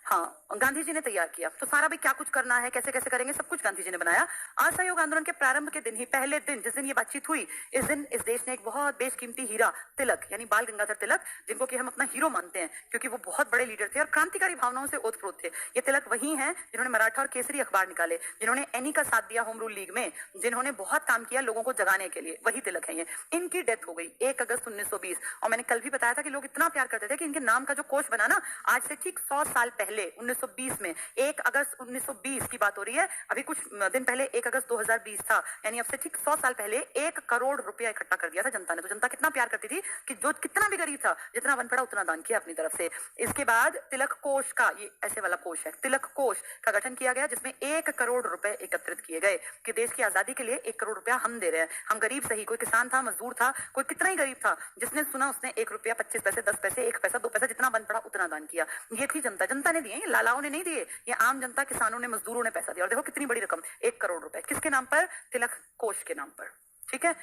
Speaker 1: हाँ, गांधी जी ने तैयार किया। तो सारा भी क्या कुछ करना है, कैसे कैसे करेंगे, सब कुछ गांधी जी ने बनाया। असहयोग आंदोलन के प्रारंभ के दिन ही, पहले दिन जिस दिन ये बातचीत हुई, इस दिन इस देश ने एक बहुत बेशकीमती हीरा, तिलक यानी बाल गंगाधर तिलक, जिनको कि हम अपना हीरो मानते हैं क्योंकि वो बहुत बड़े लीडर थे और क्रांतिकारी भावनाओं से ओतप्रोत थे। ये तिलक वही हैं जिन्होंने मराठा और केसरी अखबार निकाले, जिन्होंने एनी का साथ दिया होम रूल लीग में, जिन्होंने बहुत काम किया लोगों को जगाने के लिए, वही तिलक है ये। इनकी डेथ हो गई 1 अगस्त 1920। और मैंने कल भी बताया था कि लोग इतना प्यार करते थे कि इनके नाम का जो कोष बना ना, आज से ठीक 100 साल पहले 1920 में, 1 अगस्त 1920 की बात हो रही है। अभी कुछ दिन पहले 1 अगस्त 2020 था, यानी अब से ठीक 100 साल पहले 1 करोड़ रुपया इकट्ठा कर दिया था जनता ने। तो जनता कितना प्यार करती थी कि जो कितना भी गरीब था, जितना बन पड़ा उतना दान किया अपनी तरफ से। इसके बाद तिलक कोष का, ये ऐसे वाला कोष है, तिलक कोष का गठन किया गया, जिसमें 1 करोड़ रुपए एकत्रित किए गए कि देश की आजादी के लिए 1 करोड़ रुपया हम दे रहे हैं। हम गरीब सही, कोई किसान था, मजदूर था, कोई कितना ही गरीब था, जिसने सुना उसने 1 रुपया, 25 पैसे, 10 पैसे, 1 पैसा, 2 पैसा, जितना बन पड़ा उतना दान किया। ये थी जनता, जनता ने दिए, लालाओं ने नहीं दिए, ये आम जनता, किसानों ने, मजदूरों ने पैसा दिया। और देखो कितनी बड़ी रकम, 1 करोड़ रुपए, किसके नाम पर, तिलक कोष के नाम पर। ठीक है,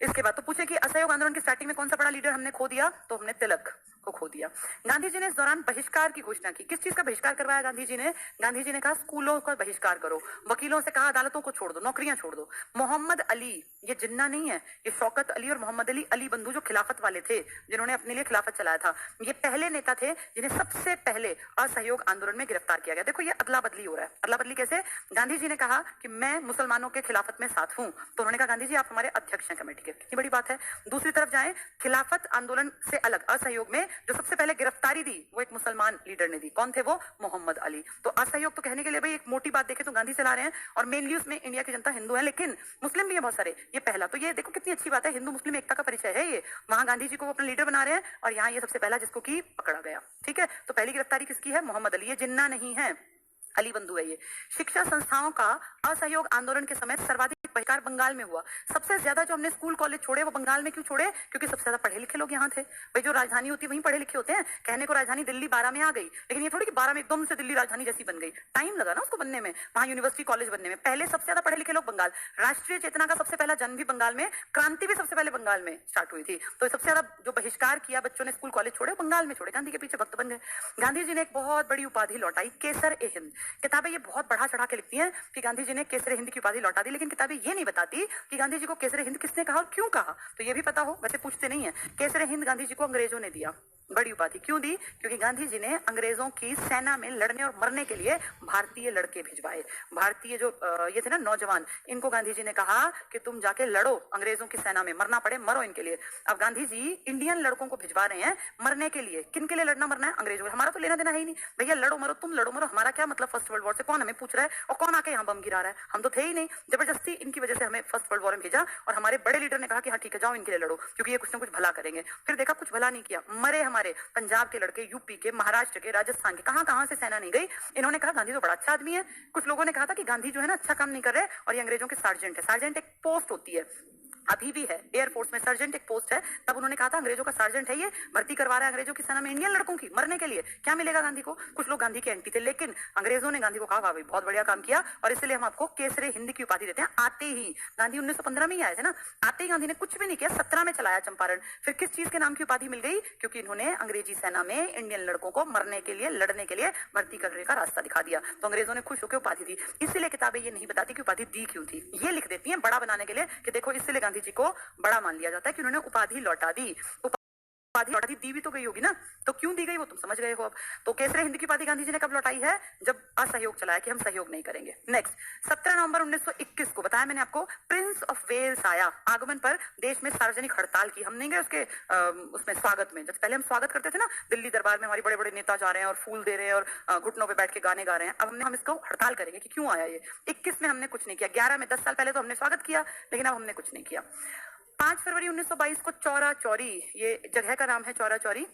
Speaker 1: इसके बाद तो पूछे कि असहयोग आंदोलन की स्टार्टिंग में कौन सा बड़ा लीडर हमने खो दिया, तो हमने तिलक को खो दिया। गांधी जी ने इस दौरान बहिष्कार की घोषणा की। किस चीज का बहिष्कार करवाया गांधी जी ने? गांधी जी ने कहा स्कूलों का बहिष्कार करो, वकीलों से कहा अदालतों को छोड़ दो, नौकरियां छोड़ दो। मोहम्मद अली, ये जिन्ना नहीं है, ये शौकत अली और मोहम्मद अली, अली बंधु जो खिलाफत वाले थे, जिन्होंने अपने लिए खिलाफत चलाया था, ये पहले नेता थे जिन्हें सबसे पहले असहयोग आंदोलन में गिरफ्तार किया गया। देखो ये अदला बदली हो रहा है। अदला बदली कैसे? गांधी जी ने कहा कि मैं मुसलमानों के खिलाफत में साथ हूं, तो उन्होंने कहा गांधी जी आप हमारे अध्यक्ष हैं कमेटी के। कितनी बड़ी बात है। दूसरी तरफ जाएं, खिलाफत आंदोलन से अलग असहयोग में जो सबसे पहले गिरफ्तारी दी वो एक मुसलमान लीडर ने दी। कौन थे वो? मोहम्मद अली। तो असहयोग तो कहने के लिए भाई एक मोटी बात देखे तो गांधी चला रहे हैं, और मेनली उसमें इंडिया की जनता हिंदू है, लेकिन मुस्लिम भी है बहुत सारे। ये पहला, तो ये देखो कितनी अच्छी बात है, हिंदू मुस्लिम एकता का परिचय है ये। वहां गांधी जी को वो अपना लीडर बना रहे हैं, और यहाँ ये सबसे पहला जिसको की पकड़ा गया। ठीक है, तो पहली गिरफ्तारी किसकी है? मोहम्मद अली। ये जिन्ना नहीं है, अली बंधु है ये। शिक्षा संस्थाओं का असहयोग आंदोलन के समय सर्वाधिक बहिष्कार बंगाल में हुआ। सबसे ज्यादा जो हमने स्कूल कॉलेज छोड़े वो बंगाल में क्यों छोड़े? क्योंकि सबसे ज्यादा पढ़े लिखे लोग यहाँ थे। भाई जो राजधानी होती है वहीं पढ़े लिखे होते हैं। कहने को राजधानी दिल्ली 12 में आ गई, लेकिन ये थोड़ी कि 12 में एकदम से दिल्ली राजधानी जैसी बन गई। टाइम लगा ना उसको बनने में, वहां यूनिवर्सिटी कॉलेज बनने में। पहले सबसे ज्यादा पढ़े लिखे लोग बंगाल। राष्ट्रीय चेतना का सबसे पहला जन्म भी बंगाल में, क्रांति भी सबसे पहले बंगाल में स्टार्ट हुई थी। तो सबसे ज्यादा जो बहिष्कार किया बच्चों ने स्कूल कॉलेज छोड़े बंगाल में छोड़े, गांधी के पीछे भक्त बन गए। गांधी जी ने एक बहुत बड़ी उपाधि लौटाई, केसर ए हिंद। किताबें ये बहुत बढ़ा चढ़ा के लिखती हैं कि गांधी जी ने केसर हिंद की उपाधि लौटा दी, लेकिन किताबें ये नहीं बताती कि गांधी जी को केसर हिंद किसने कहा और क्यों कहा। तो ये भी पता हो, वैसे पूछते नहीं है। केसर हिंद गांधी जी को अंग्रेजों ने दिया, बड़ी उपाधि क्यों दी? क्योंकि गांधी जी ने अंग्रेजों की सेना में लड़ने और मरने के लिए भारतीय लड़के भिजवाए। भारतीय जो ये थे ना नौजवान, इनको गांधी जी ने कहा कि तुम जाके लड़ो अंग्रेजों की सेना में, मरना पड़े मरो इनके लिए। अब गांधी जी इंडियन लड़कों को भिजवा रहे हैं मरने के लिए। किन के लिए लड़ना मरना है? अंग्रेजों। हमारा तो लेना देना है ही नहीं भैया, लड़ो मरो, तुम लड़ो मरो, हमारा क्या मतलब फर्स्ट वर्ल्ड वॉर से? कौन हमें पूछ रहा है और कौन आके यहाँ बम गिरा रहा है? हम तो थे ही नहीं। जबरदस्ती इनकी वजह से हमें फर्स्ट वर्ल्ड वॉर में भेजा और हमारे बड़े लीडर ने कहा कि हाँ ठीक है जाओ इनके लिए लड़ो, क्योंकि ये कुछ ना कुछ भला करेंगे। फिर देखा कुछ भला नहीं किया, मरे हमारे पंजाब के लड़के, यूपी के, महाराष्ट्र के, राजस्थान के, कहां कहां से सेना नहीं गई। इन्होंने कहा गांधी तो बड़ा अच्छा आदमी है। कुछ लोगों ने कहा था कि गांधी जो है ना अच्छा काम नहीं कर रहे और ये अंग्रेजों के सार्जेंट है। सार्जेंट एक पोस्ट होती है, अभी भी है एयरफोर्स में सर्जेंट एक पोस्ट है। तब उन्होंने कहा था अंग्रेजों का सर्जेंट है, ये भर्ती करवा रहा है अंग्रेजों की सेना में इंडियन लड़कों की मरने के लिए। क्या मिलेगा गांधी को? कुछ लोग गांधी के एंटी थे, लेकिन अंग्रेजों ने गांधी को कहा वाह भाई बहुत बढ़िया काम किया और इसलिए हम आपको केसरे हिंद की उपाधि देते हैं। आते ही गांधी 1915 में ही आए थे ना, आते ही गांधी ने कुछ भी नहीं किया, 17 में चलाया चंपारण। फिर किस चीज के नाम की उपाधि मिल गई? क्योंकि इन्होंने अंग्रेजी सेना में इंडियन लड़कों को मरने के लिए, लड़ने के लिए भर्ती करने का रास्ता दिखा दिया। तो अंग्रेजों ने खुश होकर उपाधि दी। इसीलिए किताबें ये नहीं बताती कि उपाधि दी क्यों थी, ये लिख देती है बड़ा बनाने के लिए कि देखो इसलिए गांधी जी को बड़ा मान लिया जाता है कि उन्होंने उपाधि लौटा दी। उपाधि लौटा दी भी तो गई होगी ना, तो क्यों दी गई वो तुम समझ गए हो अब। तो केसरे हिंद की उपाधि गांधी जी ने कब लौटाई है? जब असहयोग चलाया कि हम सहयोग नहीं करेंगे। नेक्स्ट 17 नवंबर 1921 को बताया मैंने आपको, प्रिंस ऑफ वेल्स आया। आगमन पर देश में सार्वजनिक हड़ताल की। हम नहीं गए उसके उसमें स्वागत में। जब पहले हम स्वागत करते थे ना दिल्ली दरबार में, हमारे बड़े बड़े नेता जा रहे हैं और फूल दे रहे हैं और घुटनों पे बैठ के गाने गा रहे हैं। अब हम इसको हड़ताल करेंगे कि क्यों आया ये। 21 में हमने कुछ नहीं किया, 11 में 10 साल पहले तो हमने स्वागत किया, लेकिन अब हमने कुछ नहीं किया। 5 फरवरी 1922 को चौरा चौरी, ये जगह का नाम है चौरा चौरी।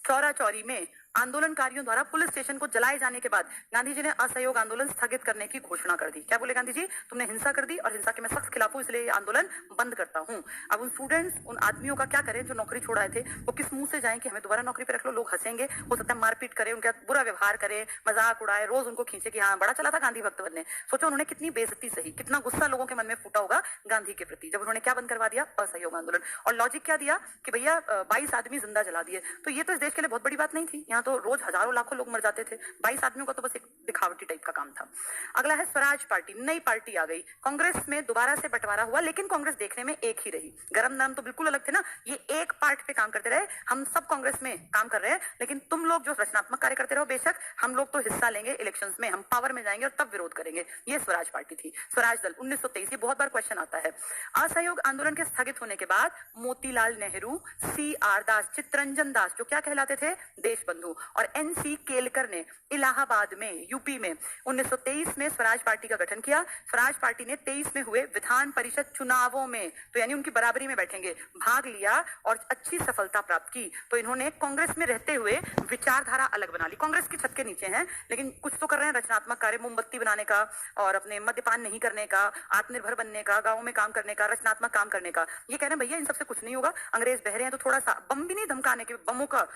Speaker 1: चौरा चौरी में आंदोलनकारियों द्वारा पुलिस स्टेशन को जलाए जाने के बाद गांधी जी ने असहयोग आंदोलन स्थगित करने की घोषणा कर दी। क्या बोले गांधी जी? तुमने हिंसा कर दी और हिंसा के मैं सख्त खिलाफ हूं, इसलिए ये आंदोलन बंद करता हूं। अब उन स्टूडेंट्स, उन आदमियों का क्या करें जो नौकरी छोड़ाए थे? वो किस मुंह से जाएं कि हमें दोबारा नौकरी पे रख लो? लोग हंसेंगे, हो सकता है मारपीट करें, उनका बुरा व्यवहार करें, मजाक उड़ाए, रोज उनको खींचे कि हाँ बड़ा चला था गांधी भक्त बनने। सोचो उन्होंने कितनी बेइज्जती सही, कितना गुस्सा लोगों के मन में फूटा होगा गांधी के प्रति जब उन्होंने क्या बंद करवा दिया? असहयोग आंदोलन। और लॉजिक क्या दिया कि भैया 22 आदमी जिंदा जला दिए। तो ये तो इस देश के लिए बहुत बड़ी बात नहीं थी, यहाँ तो रोज हजारों लाखों लोग मर जाते थे। 22 आदमियों का तो बस एक दिखावटी टाइप का काम था। अगला है स्वराज पार्टी, नई पार्टी आ गई। कांग्रेस में दोबारा से बंटवारा हुआ, लेकिन कांग्रेस देखने में एक ही रही। गरम नरम तो बिल्कुल अलग थे ना, ये एक पार्ट पे काम करते रहे। हम सब कांग्रेस में काम कर रहे हैं, लेकिन तुम लोग जो रचनात्मक कार्य करते रहो बेशक, हम लोग तो हिस्सा लेंगे इलेक्शंस में, हम पावर में जाएंगे और तब विरोध करेंगे। ये स्वराज पार्टी थी। स्वराज दल 1923, ये बहुत बार क्वेश्चन आता है। असहयोग आंदोलन के स्थगित होने के बाद मोतीलाल नेहरू, CR दास, चित्तरंजन दास जो क्या कहलाते थे? देशबंधु, और NC केलकर ने इलाहाबाद में, यूपी में 1923 में स्वराज पार्टी का गठन किया। स्वराज पार्टी ने 23 में हुए विधान परिषद चुनावों में, तो यानी उनकी बराबरी में बैठेंगे, भाग लिया और अच्छी सफलता प्राप्त की। तो इन्होंने कांग्रेस में रहते हुए विचारधारा अलग बना ली। कांग्रेस की छत के नीचे हैं, लेकिन कुछ तो कर रहे हैं रचनात्मक कार्य, मोमबत्ती बनाने का और अपने मद्यपान नहीं करने का, आत्मनिर्भर बनने का, गाँव में काम करने का, रचनात्मक काम करने का। ये कह रहे हैं भैया इन सबसे कुछ नहीं होगा, अंग्रेज बह रहे हैं तो थोड़ा सा बम भी नहीं धमकाने के, बमों का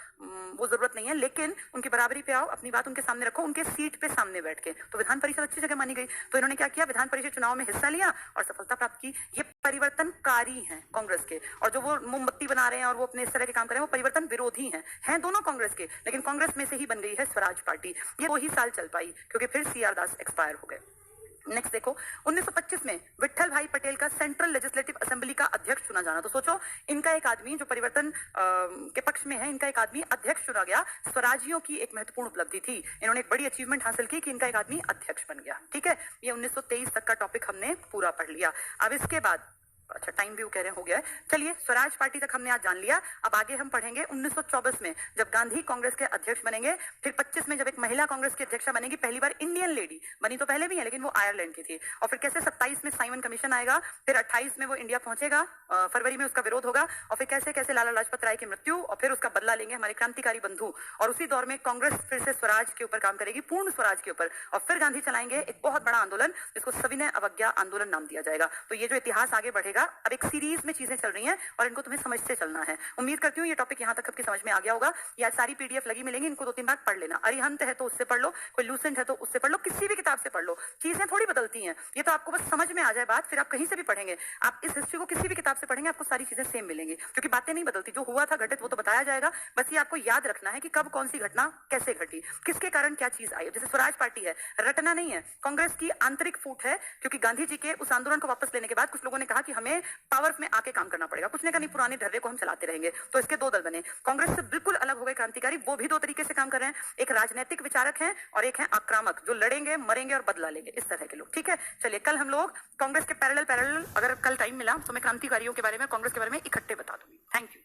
Speaker 1: वो जरूरत नहीं है, लेकिन उनकी बराबरी पे आओ, अपनी बात उनके सामने रखो, उनके सीट पे सामने बैठ के। तो विधान परिषद अच्छी जगह मानी गई। तो इन्होंने क्या किया? विधान परिषद चुनाव में हिस्सा लिया और सफलता प्राप्त की। ये परिवर्तनकारी हैं कांग्रेस के, और जो वो मोमबत्ती बना रहे हैं और वो अपने इस तरह के काम कर रहे हैं, वो परिवर्तन विरोधी हैं दोनों कांग्रेस के, लेकिन कांग्रेस में से ही बन गई है स्वराज पार्टी। ये 2 ही साल चल पाई क्योंकि फिर CR दास एक्सपायर हो गए। नेक्स्ट देखो, 1925 में विट्ठल भाई पटेल का सेंट्रल लेजिस्लेटिव असेंबली का अध्यक्ष चुना जाना। तो सोचो इनका एक आदमी जो परिवर्तन के पक्ष में है, इनका एक आदमी अध्यक्ष चुना गया। स्वराजियों की एक महत्वपूर्ण उपलब्धि थी, इन्होंने एक बड़ी अचीवमेंट हासिल की कि इनका एक आदमी अध्यक्ष बन गया। ठीक है, ये 1923 तक का टॉपिक हमने पूरा पढ़ लिया। अब इसके बाद अच्छा, टाइम भी वो कह रहे हैं हो गया है। चलिए, स्वराज पार्टी तक हमने आज जान लिया। अब आगे हम पढ़ेंगे 1924 में जब गांधी कांग्रेस के अध्यक्ष बनेंगे, फिर 25 में जब एक महिला कांग्रेस की अध्यक्षा बनेगी, पहली बार इंडियन लेडी बनी, तो पहले भी है लेकिन वो आयरलैंड की थी, और फिर कैसे 27 में साइमन कमीशन आएगा, फिर 28 में वो इंडिया पहुंचेगा, फरवरी में उसका विरोध होगा, और फिर कैसे कैसे लाला लाजपत राय की मृत्यु, और फिर उसका बदला लेंगे हमारे क्रांतिकारी बंधु, और उसी दौर में कांग्रेस फिर से स्वराज के ऊपर काम करेगी, पूर्ण स्वराज के ऊपर, और फिर गांधी चलाएंगे एक बहुत बड़ा आंदोलन जिसको सविनय अवज्ञा आंदोलन नाम दिया जाएगा। तो ये जो इतिहास आगे बढ़ेगा, अब एक सीरीज में चीजें चल रही हैं और इनको तुम्हें समझते चलना है। उम्मीद करती हूँ ये टॉपिक यहाँ तक आपकी समझ में आ गया होगा। ये सारी पीडीएफ लगी मिलेंगी, इनको 2-3 बार पढ़ लेना। अरिहंत है तो उससे पढ़ लो, कोई लूसेंट है तो उससे पढ़ लो, किसी भी किताब से पढ़ लो, चीजें थोड़ी बदलती हैं। ये तो आपको बस समझ में आ जाए बात, फिर आप कहीं से भी पढ़ेंगे, आप इस हिस्ट्री को किसी भी किताब से पढ़ेंगे, आपको सारी चीजें सेम मिलेंगी, क्योंकि बातें नहीं बदलती। जो हुआ था घटित वो तो बताया जाएगा, बस ये आपको याद रखना है कि कब कौन सी घटना कैसे घटी, किसके कारण क्या चीज आई। जैसे स्वराज पार्टी है, रटना नहीं है, कांग्रेस की आंतरिक फूट है, क्योंकि गांधी जी के उस आंदोलन को वापस लेने के बाद कुछ लोगों ने कहा कि हमें पावर में आके काम करना पड़ेगा, कुछ ने कहा नहीं पुराने ढर्रे को हम चलाते रहेंगे, तो इसके 2 दल बने। कांग्रेस से बिल्कुल अलग हो गए क्रांतिकारी, वो भी 2 तरीके से काम कर रहे हैं, एक राजनीतिक विचारक हैं और एक है आक्रामक, जो लड़ेंगे मरेंगे और बदला लेंगे, इस तरह के लोग। ठीक है, चलिए कल हम लोग कांग्रेस के पैरेलल अगर कल टाइम मिला तो मैं क्रांतिकारियों के बारे में, कांग्रेस के बारे में इकट्ठे बता दूंगी। Thank you.